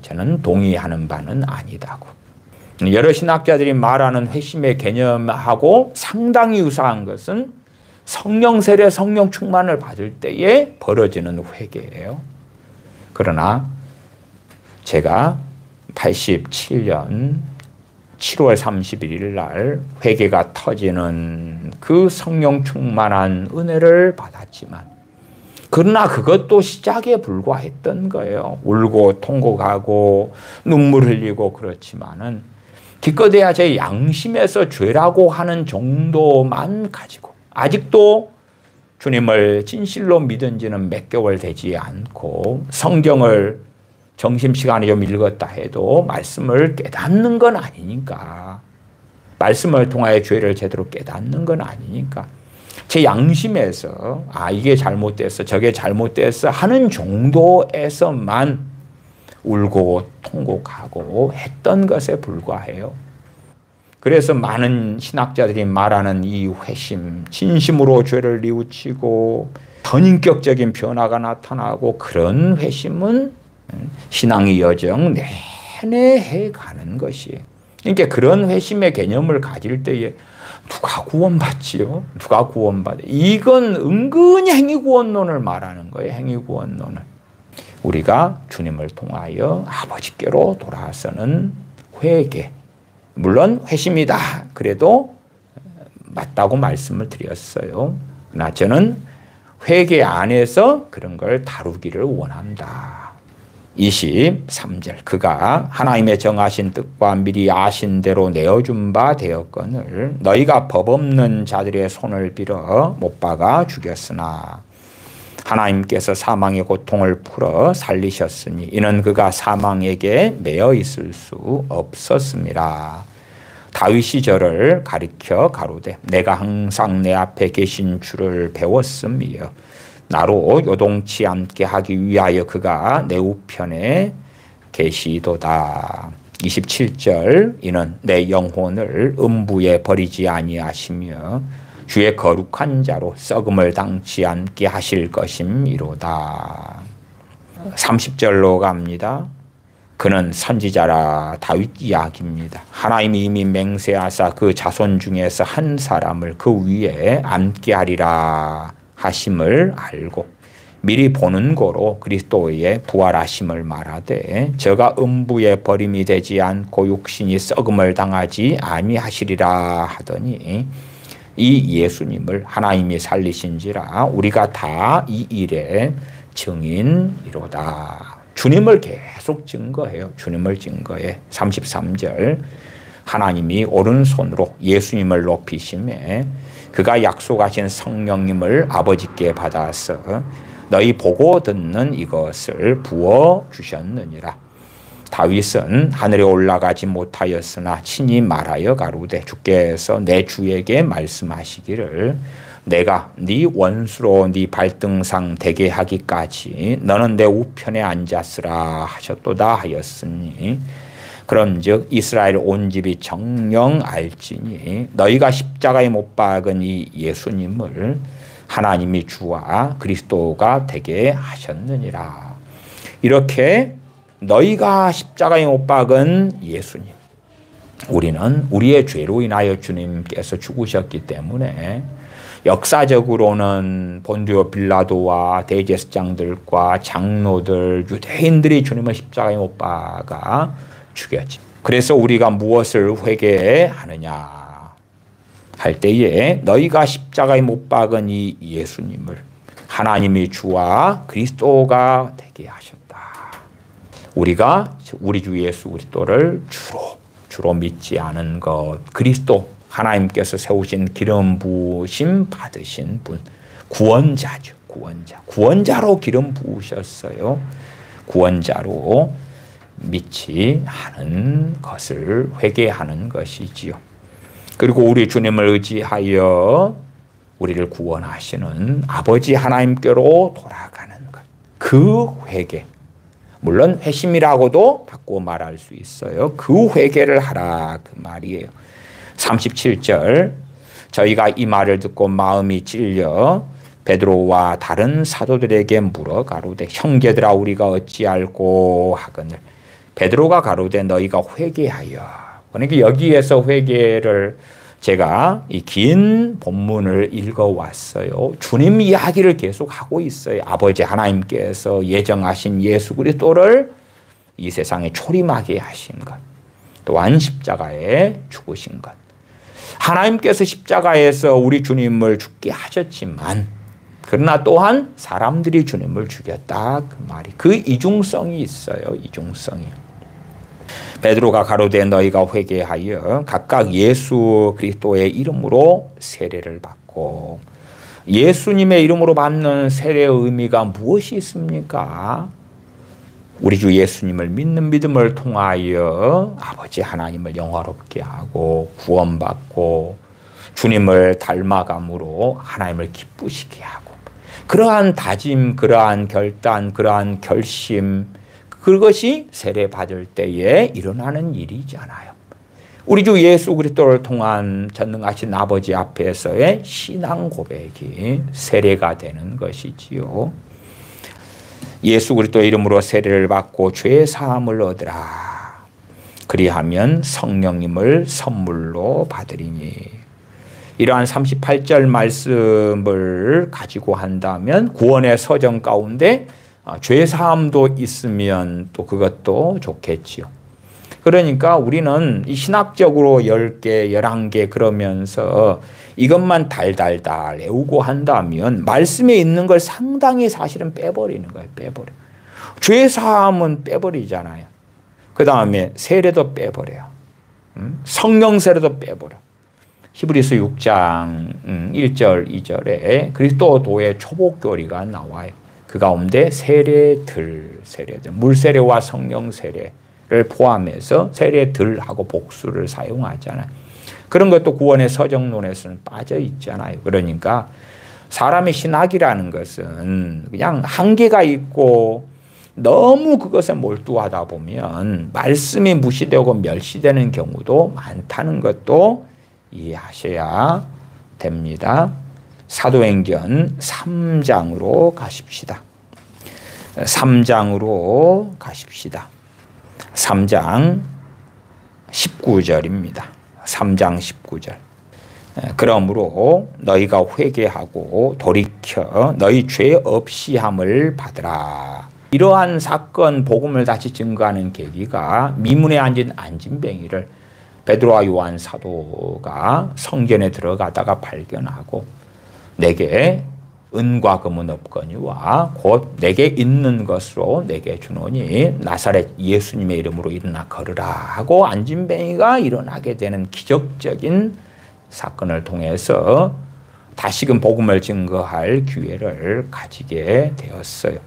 저는 동의하는 바는 아니다고. 여러 신학자들이 말하는 회심의 개념하고 상당히 유사한 것은 성령 세례, 성령 충만을 받을 때에 벌어지는 회개예요. 그러나 제가 87년 7월 31일 날 회개가 터지는 그 성령 충만한 은혜를 받았지만 그러나 그것도 시작에 불과했던 거예요. 울고 통곡하고 눈물 흘리고 그렇지만은 기껏해야 제 양심에서 죄라고 하는 정도만 가지고 아직도 주님을 진실로 믿은 지는 몇 개월 되지 않고 성경을 점심시간에 좀 읽었다 해도 말씀을 깨닫는 건 아니니까 말씀을 통하여 죄를 제대로 깨닫는 건 아니니까 제 양심에서 이게 잘못됐어 저게 잘못됐어 하는 정도에서만 울고 통곡하고 했던 것에 불과해요. 그래서 많은 신학자들이 말하는 이 회심, 진심으로 죄를 뉘우치고 전인격적인 변화가 나타나고 그런 회심은 신앙의 여정 내내 해가는 것이에요. 그러니까 그런 회심의 개념을 가질 때에 누가 구원받지요? 누가 구원받아요? 이건 은근히 행위구원론을 말하는 거예요. 행위구원론을. 우리가 주님을 통하여 아버지께로 돌아서는 회개. 물론 회심이다. 그래도 맞다고 말씀을 드렸어요. 그러나 저는 회개 안에서 그런 걸 다루기를 원한다. 23절 그가 하나님의 정하신 뜻과 미리 아신 대로 내어준 바 되었거늘 너희가 법 없는 자들의 손을 빌어 못 박아 죽였으나 하나님께서 사망의 고통을 풀어 살리셨으니 이는 그가 사망에게 매여 있을 수 없었습니다. 다윗이 저를 가리켜 가로되 내가 항상 내 앞에 계신 주를 배웠으며 나로 요동치 않게 하기 위하여 그가 내 우편에 계시도다. 27절 이는 내 영혼을 음부에 버리지 아니하시며 주의 거룩한 자로 썩음을 당치 않게 하실 것임이로다. 30절로 갑니다. 그는 선지자라 다윗 이야기입니다. 하나님이 이미 맹세하사 그 자손 중에서 한 사람을 그 위에 앉게 하리라 하심을 알고 미리 보는 거로 그리스도의 부활하심을 말하되 저가 음부에 버림이 되지 않고 육신이 썩음을 당하지 아니하시리라 하더니 이 예수님을 하나님이 살리신지라 우리가 다 이 일의 증인이로다. 주님을 계속 증거해요. 주님을 증거해. 33절 하나님이 오른손으로 예수님을 높이심에 그가 약속하신 성령님을 아버지께 받아서 너희 보고 듣는 이것을 부어주셨느니라. 다윗은 하늘에 올라가지 못하였으나 친히 말하여 가로되 주께서 내 주에게 말씀하시기를 내가 네 원수로 네 발등상 되게 하기까지 너는 내 우편에 앉았으라 하셨도다 하였으니 그런즉 이스라엘 온 집이 정녕 알지니 너희가 십자가에 못 박은 이 예수님을 하나님이 주와 그리스도가 되게 하셨느니라. 이렇게 너희가 십자가에 못 박은 예수님, 우리는 우리의 죄로 인하여 주님께서 죽으셨기 때문에 역사적으로는 본디오 빌라도와 대제사장들과 장로들, 유대인들이 주님을 십자가에 못 박아 죽였지. 그래서 우리가 무엇을 회개하느냐 할 때에 너희가 십자가에 못 박은 이 예수님을 하나님이 주와 그리스도가 되게 하셨다. 우리가 우리 주 예수 그리스도를 주로 믿지 않은 것, 그리스도 하나님께서 세우신 기름 부으심 받으신 분, 구원자죠. 구원자로 기름 부으셨어요. 구원자로 믿지 않은 것을 회개하는 것이지요. 그리고 우리 주님을 의지하여 우리를 구원하시는 아버지 하나님께로 돌아가는 것. 그 회개. 물론 회심이라고도 바꾸어 말할 수 있어요. 그 회개를 하라 그 말이에요. 37절 저희가 이 말을 듣고 마음이 찔려 베드로와 다른 사도들에게 물어 가로되 형제들아 우리가 어찌할꼬 하거늘 베드로가 가로되 너희가 회개하여. 그러니까 여기에서 회개를 제가 이 긴 본문을 읽어왔어요. 주님 이야기를 계속하고 있어요. 아버지 하나님께서 예정하신 예수 그리스도를 이 세상에 초림하게 하신 것. 또한 십자가에 죽으신 것. 하나님께서 십자가에서 우리 주님을 죽게 하셨지만 그러나 또한 사람들이 주님을 죽였다. 그 말이. 그 이중성이 있어요. 이중성이. 베드로가 가로되 너희가 회개하여 각각 예수 그리스도의 이름으로 세례를 받고. 예수님의 이름으로 받는 세례의 의미가 무엇이 있습니까? 우리 주 예수님을 믿는 믿음을 통하여 아버지 하나님을 영화롭게 하고 구원받고 주님을 닮아감으로 하나님을 기쁘시게 하고 그러한 다짐, 그러한 결단, 그러한 결심 그것이 세례 받을 때에 일어나는 일이잖아요. 우리 주 예수 그리스도를 통한 전능하신 아버지 앞에서의 신앙 고백이 세례가 되는 것이지요. 예수 그리스도의 이름으로 세례를 받고 죄 사함을 얻으라. 그리하면 성령님을 선물로 받으리니. 이러한 38절 말씀을 가지고 한다면 구원의 서정 가운데 죄 사함도 있으면 또 그것도 좋겠지요. 그러니까 우리는 이 신학적으로 10개, 11개 그러면서 이것만 달달달 외우고 한다면 말씀에 있는 걸 상당히 사실은 빼버리는 거예요. 빼버려. 죄 사함은 빼버리잖아요. 그 다음에 세례도 빼버려요. 성령 세례도 빼버려. 히브리서 6장 1절 2절에 그리스도도의 초복교리가 나와요. 그 가운데 세례들, 물세례와 성령 세례를 포함해서 세례들하고 복수를 사용하잖아요. 그런 것도 구원의 서정론에서는 빠져 있잖아요. 그러니까 사람의 신학이라는 것은 그냥 한계가 있고 너무 그것에 몰두하다 보면 말씀이 무시되고 멸시되는 경우도 많다는 것도 이해하셔야 됩니다. 사도행전 3장으로 가십시다. 3장으로 가십시다. 3장 19절입니다. 3장 19절. 그러므로 너희가 회개하고 돌이켜 너희 죄 없이 함을 받으라. 이러한 사건 복음을 다시 증거하는 계기가 미문에 앉은 안진뱅이를 베드로와 요한 사도가 성전에 들어가다가 발견하고 내게 은과 금은 없거니와 곧 내게 있는 것으로 내게 주노니 나사렛 예수님의 이름으로 일어나 걸으라 하고 안진뱅이가 일어나게 되는 기적적인 사건을 통해서 다시금 복음을 증거할 기회를 가지게 되었어요.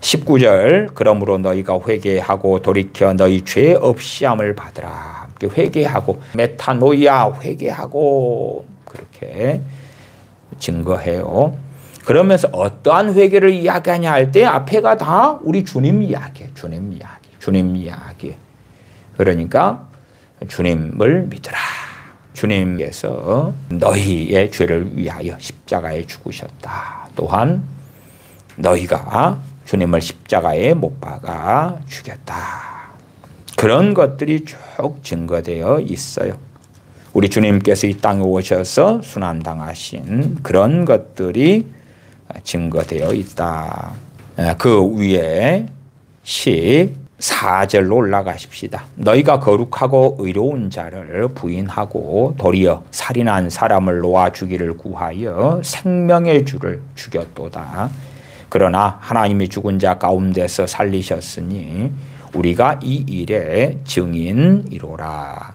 19절 그러므로 너희가 회개하고 돌이켜 너희 죄 없이 함을 받으라. 회개하고 메타노이아 회개하고 그렇게 증거해요. 그러면서 어떠한 회개를 이야기하냐 할 때 앞에가 다 우리 주님 이야기예요. 주님 이야기. 그러니까 주님을 믿으라. 주님께서 너희의 죄를 위하여 십자가에 죽으셨다. 또한 너희가 주님을 십자가에 못 박아 죽였다. 그런 것들이 쭉 증거되어 있어요. 우리 주님께서 이 땅에 오셔서 순환당하신 그런 것들이 증거되어 있다. 그 위에 14절로 올라가십시다. 너희가 거룩하고 의로운 자를 부인하고 도리어 살인한 사람을 놓아 주기를 구하여 생명의 주를 죽였도다. 그러나 하나님이 죽은 자 가운데서 살리셨으니 우리가 이 일의 증인이로라.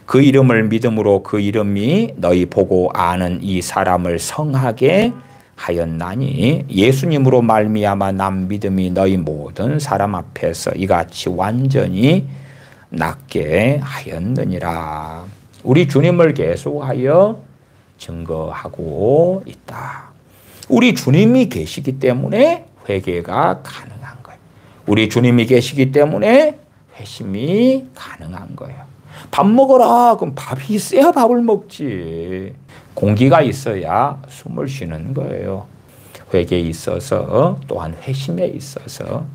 그 이름을 믿음으로 그 이름이 너희 보고 아는 이 사람을 성하게 하였나니 예수님으로 말미암아 난 믿음이 너희 모든 사람 앞에서 이같이 완전히 낫게 하였느니라. 우리 주님을 계속하여 증거하고 있다. 우리 주님이 계시기 때문에 회개가 가능한 거예요. 우리 주님이 계시기 때문에 회심이 가능한 거예요. 밥 먹어라. 그럼 밥이 있어야 밥을 먹지. 공기가 있어야 숨을 쉬는 거예요. 회개에 있어서 또한 회심에 있어서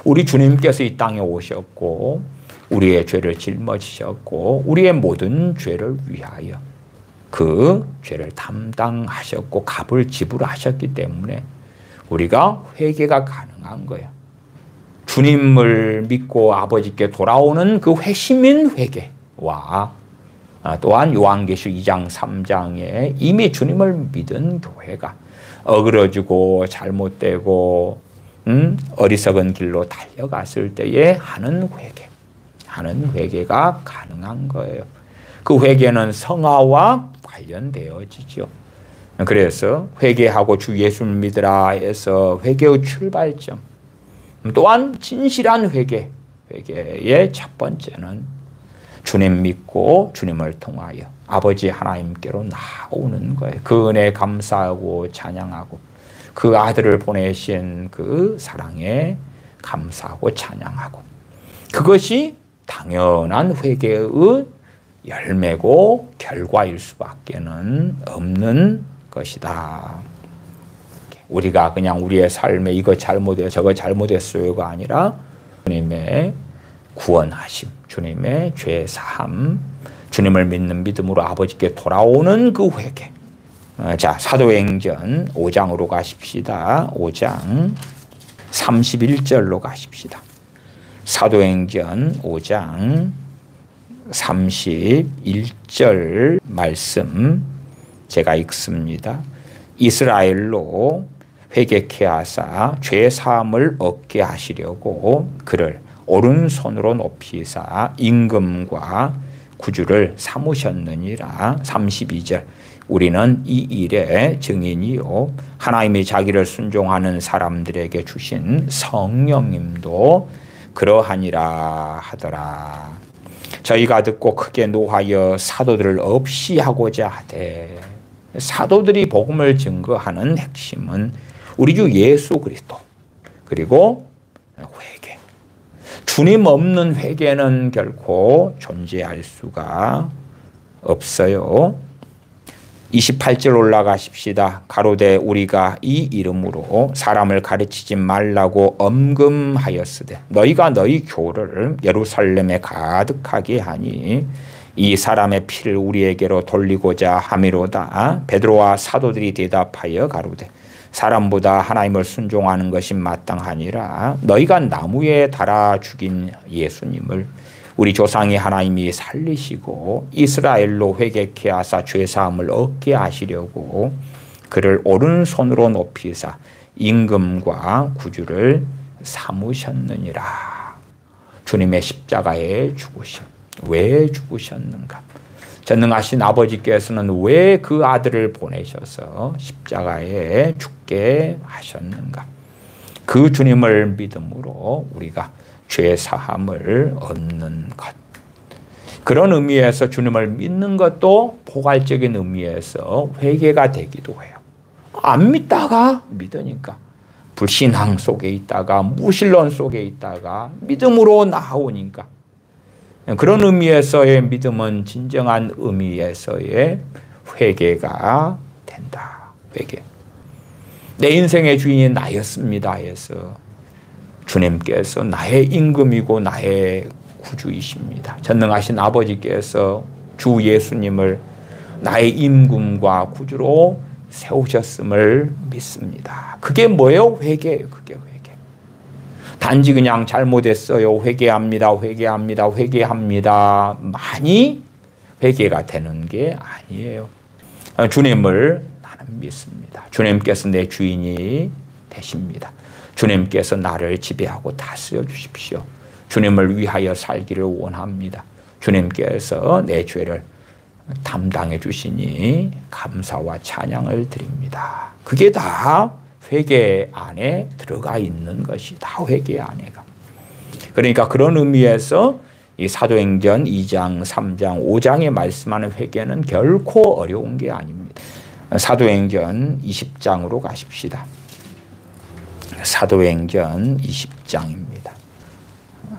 우리 주님께서 이 땅에 오셨고 우리의 죄를 짊어지셨고 우리의 모든 죄를 위하여 그 죄를 담당하셨고 값을 지불하셨기 때문에 우리가 회개가 가능한 거예요. 주님을 믿고 아버지께 돌아오는 그 회심인 회개와 또한 요한계시록 2장 3장에 이미 주님을 믿은 교회가 어그러지고 잘못되고 어리석은 길로 달려갔을 때에 하는 회개가 가능한 거예요. 그 회개는 성화와 관련되어지죠. 그래서 회개하고 주 예수를 믿으라 해서 회개의 출발점, 또한 진실한 회개의 첫 번째는 주님 믿고 주님을 통하여 아버지 하나님께로 나오는 거예요. 그 은혜에 감사하고 찬양하고 그 아들을 보내신 그 사랑에 감사하고 찬양하고 그것이 당연한 회개의 열매고 결과일 수밖에는 없는 것이다. 우리가 그냥 우리의 삶에 이거 잘못해 저거 잘못했어요가 아니라 주님의 구원하심, 주님의 죄 사함, 주님을 믿는 믿음으로 아버지께 돌아오는 그 회개. 자, 사도행전 5장으로 가십시다. 5장 31절로 가십시다. 사도행전 5장 31절 말씀 제가 읽습니다. 이스라엘로 회개케 하사 죄 사함을 얻게 하시려고 그를 오른손으로 높이사 임금과 구주를 삼으셨느니라. 32절 우리는 이 일의 증인이요 하나님이 자기를 순종하는 사람들에게 주신 성령님도 그러하니라 하더라. 저희가 듣고 크게 노하여 사도들을 없이 하고자 하되 사도들이 복음을 증거하는 핵심은 우리 주 예수 그리스도 그리고 회개. 주님 없는 회개는 결코 존재할 수가 없어요. 28절 올라가십시다. 가로되 우리가 이 이름으로 사람을 가르치지 말라고 엄금하였으되 너희가 너희 교를 예루살렘에 가득하게 하니 이 사람의 피를 우리에게로 돌리고자 함이로다. 베드로와 사도들이 대답하여 가로되 사람보다 하나님을 순종하는 것이 마땅하니라. 너희가 나무에 달아 죽인 예수님을 우리 조상의 하나님이 살리시고 이스라엘로 회개케 하사 죄사함을 얻게 하시려고 그를 오른손으로 높이사 임금과 구주를 삼으셨느니라. 주님의 십자가에 죽으심. 왜 죽으셨는가? 전능하신 아버지께서는 왜 그 아들을 보내셔서 십자가에 죽게 하셨는가? 그 주님을 믿음으로 우리가 죄 사함을 얻는 것. 그런 의미에서 주님을 믿는 것도 포괄적인 의미에서 회개가 되기도 해요. 안 믿다가 믿으니까 불신앙 속에 있다가 무신론 속에 있다가 믿음으로 나오니까 그런 의미에서의 믿음은 진정한 의미에서의 회개가 된다. 회개. 내 인생의 주인이 나였습니다 해서 주님께서 나의 임금이고 나의 구주이십니다. 전능하신 아버지께서 주 예수님을 나의 임금과 구주로 세우셨음을 믿습니다. 그게 뭐예요? 회개예요. 그게 회개. 단지 그냥 잘못했어요. 회개합니다. 회개합니다. 회개합니다. 많이 회개가 되는 게 아니에요. 주님을 나는 믿습니다. 주님께서 내 주인이 되십니다. 주님께서 나를 지배하고 다스려 주십시오. 주님을 위하여 살기를 원합니다. 주님께서 내 죄를 담당해 주시니 감사와 찬양을 드립니다. 그게 다 회개 안에 들어가 있는 것이 다 회개 안에가. 그러니까 그런 의미에서 이 사도행전 2장, 3장, 5장에 말씀하는 회개는 결코 어려운 게 아닙니다. 사도행전 20장으로 가십시다. 사도행전 20장입니다.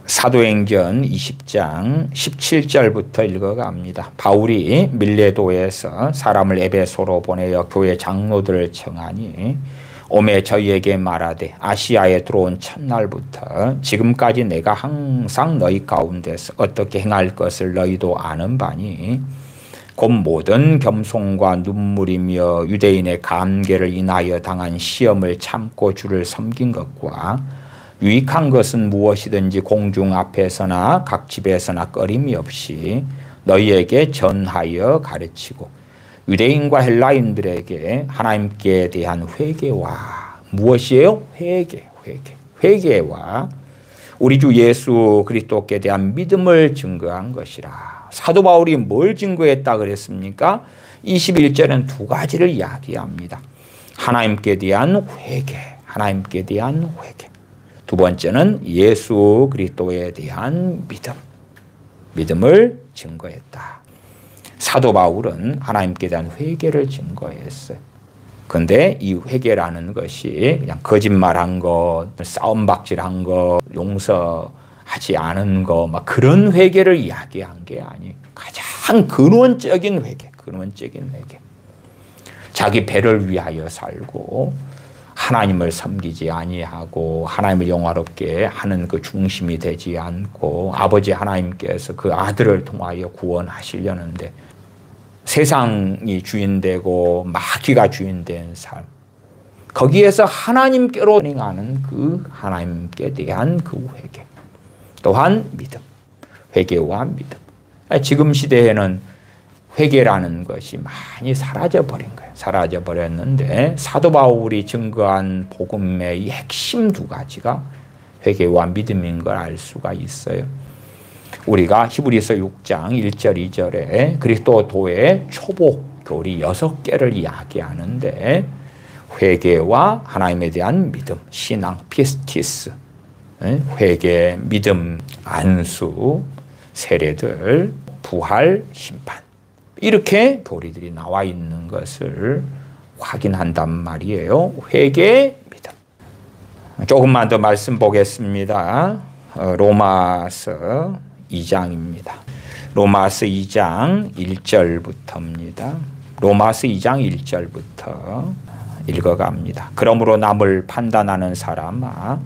사도행전 20장 17절부터 읽어갑니다. 바울이 밀레도에서 사람을 에베소로 보내어 교회 장로들을 청하니 오매 저희에게 말하되 아시아에 들어온 첫날부터 지금까지 내가 항상 너희 가운데서 어떻게 행할 것을 너희도 아는 바니 곧 모든 겸손과 눈물이며 유대인의 감개를 인하여 당한 시험을 참고 주를 섬긴 것과 유익한 것은 무엇이든지 공중 앞에서나 각 집에서나 꺼림이 없이 너희에게 전하여 가르치고 유대인과 헬라인들에게 하나님께 대한 회개와 무엇이에요? 회개와 우리 주 예수 그리스도께 대한 믿음을 증거한 것이라. 사도 바울이 뭘 증거했다 그랬습니까? 21절은 두 가지를 이야기합니다. 하나님께 대한 회개, 하나님께 대한 회개. 두 번째는 예수 그리스도에 대한 믿음을 증거했다. 사도 바울은 하나님께 대한 회개를 증거했어요. 그런데 이 회개라는 것이 그냥 거짓말한 것, 싸움박질한 것, 용서하지 않은 것, 막 그런 회개를 이야기한 게 아니에요. 가장 근원적인 회개. 자기 배를 위하여 살고 하나님을 섬기지 아니하고 하나님을 영화롭게 하는 그 중심이 되지 않고 아버지 하나님께서 그 아들을 통하여 구원하시려는데 세상이 주인되고 마귀가 주인된 삶, 거기에서 하나님께로 행하는 그 하나님께 대한 그 회개, 또한 믿음, 회개와 믿음. 지금 시대에는 회개라는 것이 많이 사라져버린 거예요. 사라져버렸는데 사도 바울이 증거한 복음의 이 핵심 두 가지가 회개와 믿음인 걸 알 수가 있어요. 우리가 히브리서 6장 1절 2절에 그리스도도의 초보 교리 6개를 이야기하는데 회개와 하나님에 대한 믿음, 신앙, 피스티스, 회개, 믿음, 안수, 세례들, 부활, 심판, 이렇게 교리들이 나와 있는 것을 확인한단 말이에요. 회개, 믿음. 조금만 더 말씀 보겠습니다. 로마서 2장입니다. 로마서 2장 1절부터입니다. 로마서 2장 1절부터 읽어갑니다. 그러므로 남을 판단하는 사람아,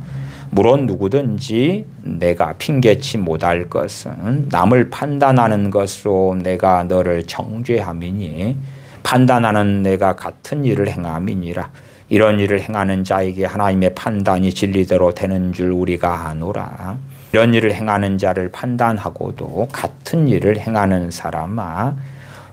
물론 누구든지 내가 핑계치 못할 것은 남을 판단하는 것으로 내가 너를 정죄함이니 판단하는 내가 같은 일을 행함이니라. 이런 일을 행하는 자에게 하나님의 판단이 진리대로 되는 줄 우리가 아노라. 이런 일을 행하는 자를 판단하고도 같은 일을 행하는 사람아,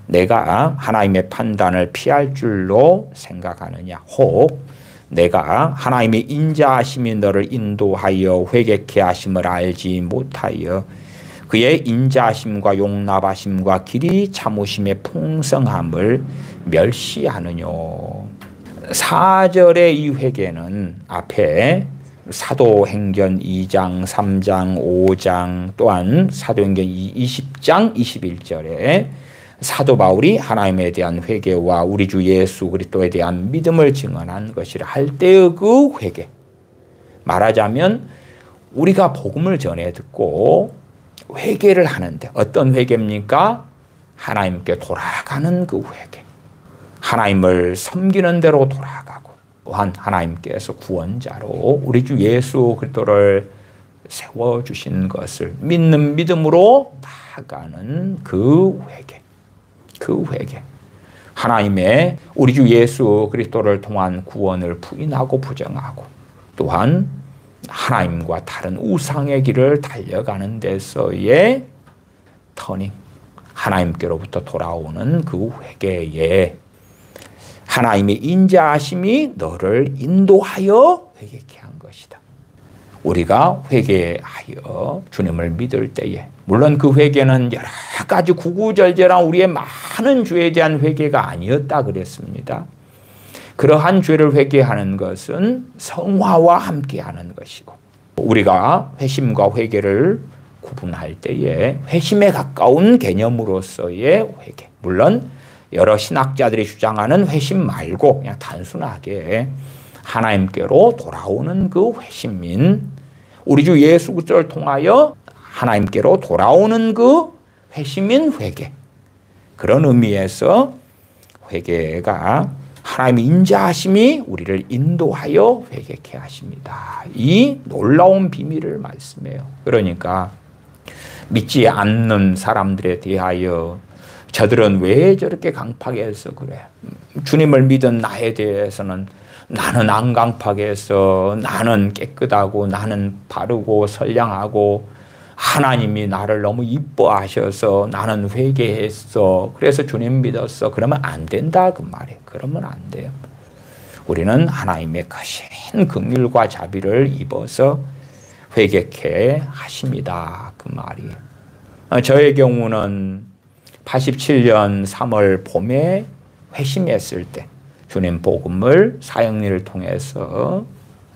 내가 하나님의 판단을 피할 줄로 생각하느냐. 혹 내가 하나님의 인자하심이 너를 인도하여 회개케 하심을 알지 못하여 그의 인자하심과 용납하심과 길이 참으심의 풍성함을 멸시하느냐. 4절의 이 회개는 앞에 사도행전 2장, 3장, 5장 또한 사도행전 20장 21절에 사도 바울이 하나님에 대한 회개와 우리 주 예수 그리스도에 대한 믿음을 증언한 것이라 할 때의 그 회개. 말하자면 우리가 복음을 전해 듣고 회개를 하는데 어떤 회개입니까? 하나님께 돌아가는 그 회개. 하나님을 섬기는 대로 돌아가고 또한 하나님께서 구원자로 우리 주 예수 그리스도를 세워주신 것을 믿는 믿음으로 나아가는 그 회개. 그 회개. 하나님의 우리 주 예수 그리스도를 통한 구원을 부인하고 부정하고 또한 하나님과 다른 우상의 길을 달려가는 데서의 터닝, 하나님께로부터 돌아오는 그 회개에 하나님의 인자하심이 너를 인도하여 회개케 한 것이다. 우리가 회개하여 주님을 믿을 때에 물론 그 회개는 여러 가지 구구절절한 우리의 많은 죄에 대한 회개가 아니었다 그랬습니다. 그러한 죄를 회개하는 것은 성화와 함께하는 것이고 우리가 회심과 회개를 구분할 때에 회심에 가까운 개념으로서의 회개. 물론 여러 신학자들이 주장하는 회심 말고 그냥 단순하게 하나님께로 돌아오는 그 회심인, 우리 주 예수 그리스도를 통하여 하나님께로 돌아오는 그 회심인 회개. 그런 의미에서 회개가 하나님의 인자하심이 우리를 인도하여 회개케 하십니다. 이 놀라운 비밀을 말씀해요. 그러니까 믿지 않는 사람들에 대하여 저들은 왜 저렇게 강팍해 해서 그래? 주님을 믿은 나에 대해서는 나는 안 강팍해 해서 나는 깨끗하고 나는 바르고 선량하고 하나님이 나를 너무 이뻐하셔서 나는 회개했어. 그래서 주님 믿었어. 그러면 안 된다 그 말이에요. 그러면 안 돼요. 우리는 하나님의 크신 긍휼과 자비를 입어서 회개케 하십니다. 그 말이에요. 저의 경우는 87년 3월 봄에 회심했을 때 주님 복음을 사역리를 통해서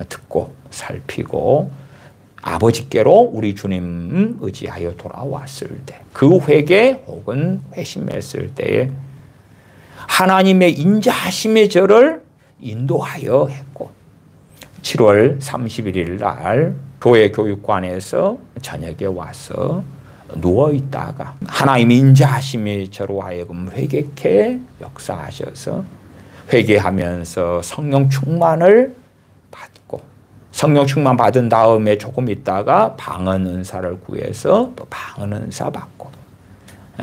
듣고 살피고 아버지께로 우리 주님 의지하여 돌아왔을 때, 그 회개 혹은 회심했을 때에 하나님의 인자하심의 저를 인도하여 했고, 7월 31일 날 교회 교육관에서 저녁에 와서 누워있다가 하나님의 인자하심이 저로 하여금 회개케 역사하셔서 회개하면서 성령 충만을 받고, 성령 충만 받은 다음에 조금 있다가 방언 은사를 구해서 또 방언 은사 받고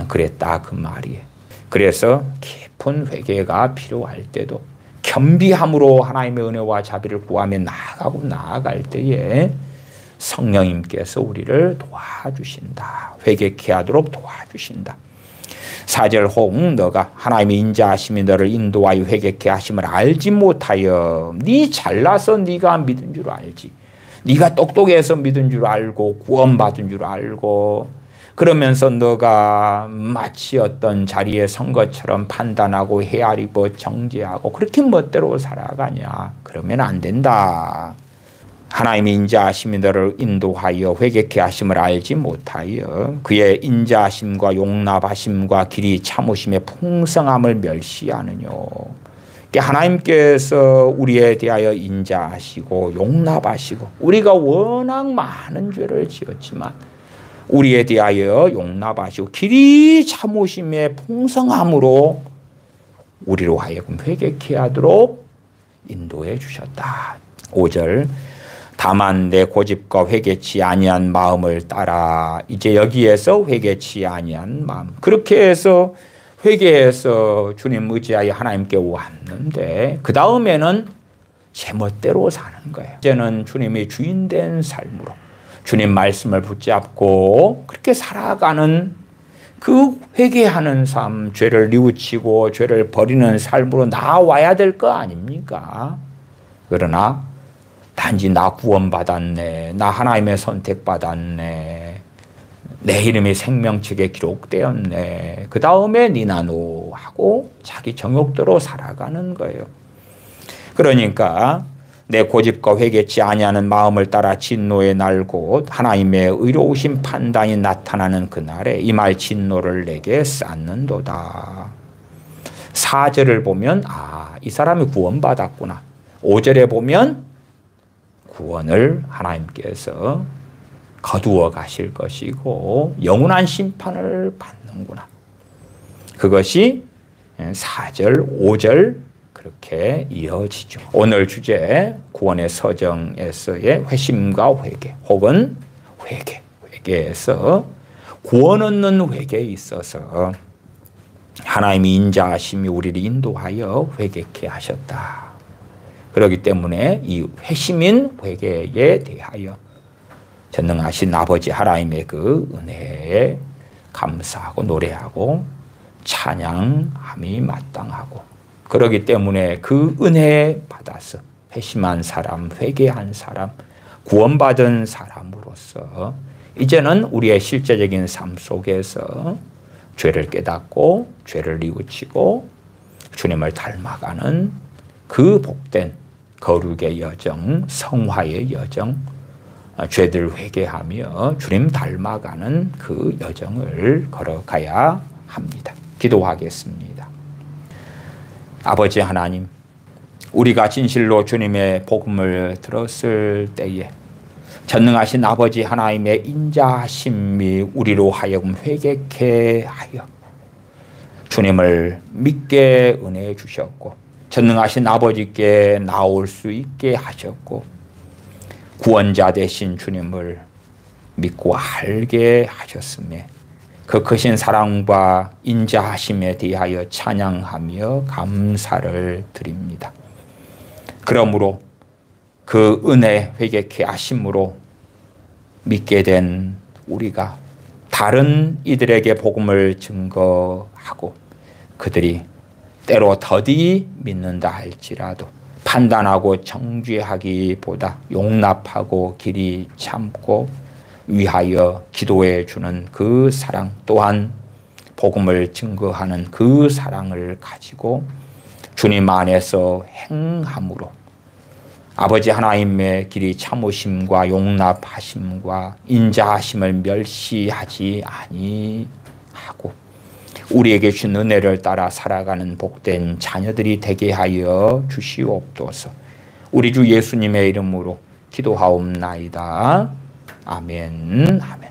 그랬다 그 말이에요. 그래서 깊은 회개가 필요할 때도 겸비함으로 하나님의 은혜와 자비를 구하며 나아갈 때에 성령님께서 우리를 도와주신다. 회개케 하도록 도와주신다. 4절 혹 너가 하나님의 인자하심이 너를 인도하여 회개케 하심을 알지 못하여, 네 잘나서 네가 믿은 줄 알지, 네가 똑똑해서 믿은 줄 알고 구원받은 줄 알고 그러면서 너가 마치 어떤 자리에 선 것처럼 판단하고 헤아리고 정죄하고 그렇게 멋대로 살아가냐. 그러면 안 된다. 하나님의 인자하심이 너를 인도하여 회개케 하심을 알지 못하여 그의 인자하심과 용납하심과 길이 참으심의 풍성함을 멸시하느뇨. 하나님께서 우리에 대하여 인자하시고 용납하시고, 우리가 워낙 많은 죄를 지었지만 우리에 대하여 용납하시고 길이 참으심의 풍성함으로 우리로 하여금 회개케 하도록 인도해 주셨다. 5절 다만 내 고집과 회개치 아니한 마음을 따라. 이제 여기에서 회개치 아니한 마음, 그렇게 해서 회개해서 주님 의지하여 하나님께 왔는데 그 다음에는 제멋대로 사는 거예요. 이제는 주님이 주인된 삶으로 주님 말씀을 붙잡고 그렇게 살아가는 그 회개하는 삶, 죄를 뉘우치고 죄를 버리는 삶으로 나와야 될 거 아닙니까? 그러나 단지 나 구원받았네, 나 하나님의 선택받았네, 내 이름이 생명책에 기록되었네, 그 다음에 니나노 하고 자기 정욕대로 살아가는 거예요. 그러니까 내 고집과 회개치 아니하는 마음을 따라 진노의 날 곧 하나님의 의로우신 판단이 나타나는 그날에 이 말 진노를 내게 쌓는도다. 4절을 보면 이 사람이 구원받았구나. 5절에 보면 구원을 하나님께서 거두어 가실 것이고 영원한 심판을 받는구나. 그것이 4절, 5절 그렇게 이어지죠. 오늘 주제 구원의 서정에서의 회심과 회개 혹은 회개에서 구원 얻는 회개에 있어서 하나님의 인자하심이 우리를 인도하여 회개케 하셨다. 그렇기 때문에 이 회심인 회개에 대하여 전능하신 아버지 하나님의 그 은혜에 감사하고 노래하고 찬양함이 마땅하고, 그렇기 때문에 그 은혜 받아서 회심한 사람, 회개한 사람, 구원받은 사람으로서 이제는 우리의 실제적인 삶 속에서 죄를 깨닫고 죄를 뉘우치고 주님을 닮아가는 그 복된 거룩의 여정, 성화의 여정, 죄들 회개하며 주님 닮아가는 그 여정을 걸어가야 합니다. 기도하겠습니다. 아버지 하나님, 우리가 진실로 주님의 복음을 들었을 때에 전능하신 아버지 하나님의 인자하심이 우리로 하여금 회개케 하여 주님을 믿게 은혜 주셨고, 전능하신 아버지께 나올 수 있게 하셨고, 구원자 되신 주님을 믿고 알게 하셨음에 그 크신 사랑과 인자하심에 대하여 찬양하며 감사를 드립니다. 그러므로 그 은혜 회개케 하심으로 믿게 된 우리가 다른 이들에게 복음을 증거하고 그들이 때로 더디 믿는다 할지라도 판단하고 정죄하기보다 용납하고 길이 참고 위하여 기도해 주는 그 사랑 또한 복음을 증거하는 그 사랑을 가지고 주님 안에서 행함으로 아버지 하나님의 길이 참으심과 용납하심과 인자하심을 멸시하지 아니하고 우리에게 주신 은혜를 따라 살아가는 복된 자녀들이 되게 하여 주시옵소서. 우리 주 예수님의 이름으로 기도하옵나이다. 아멘. 아멘.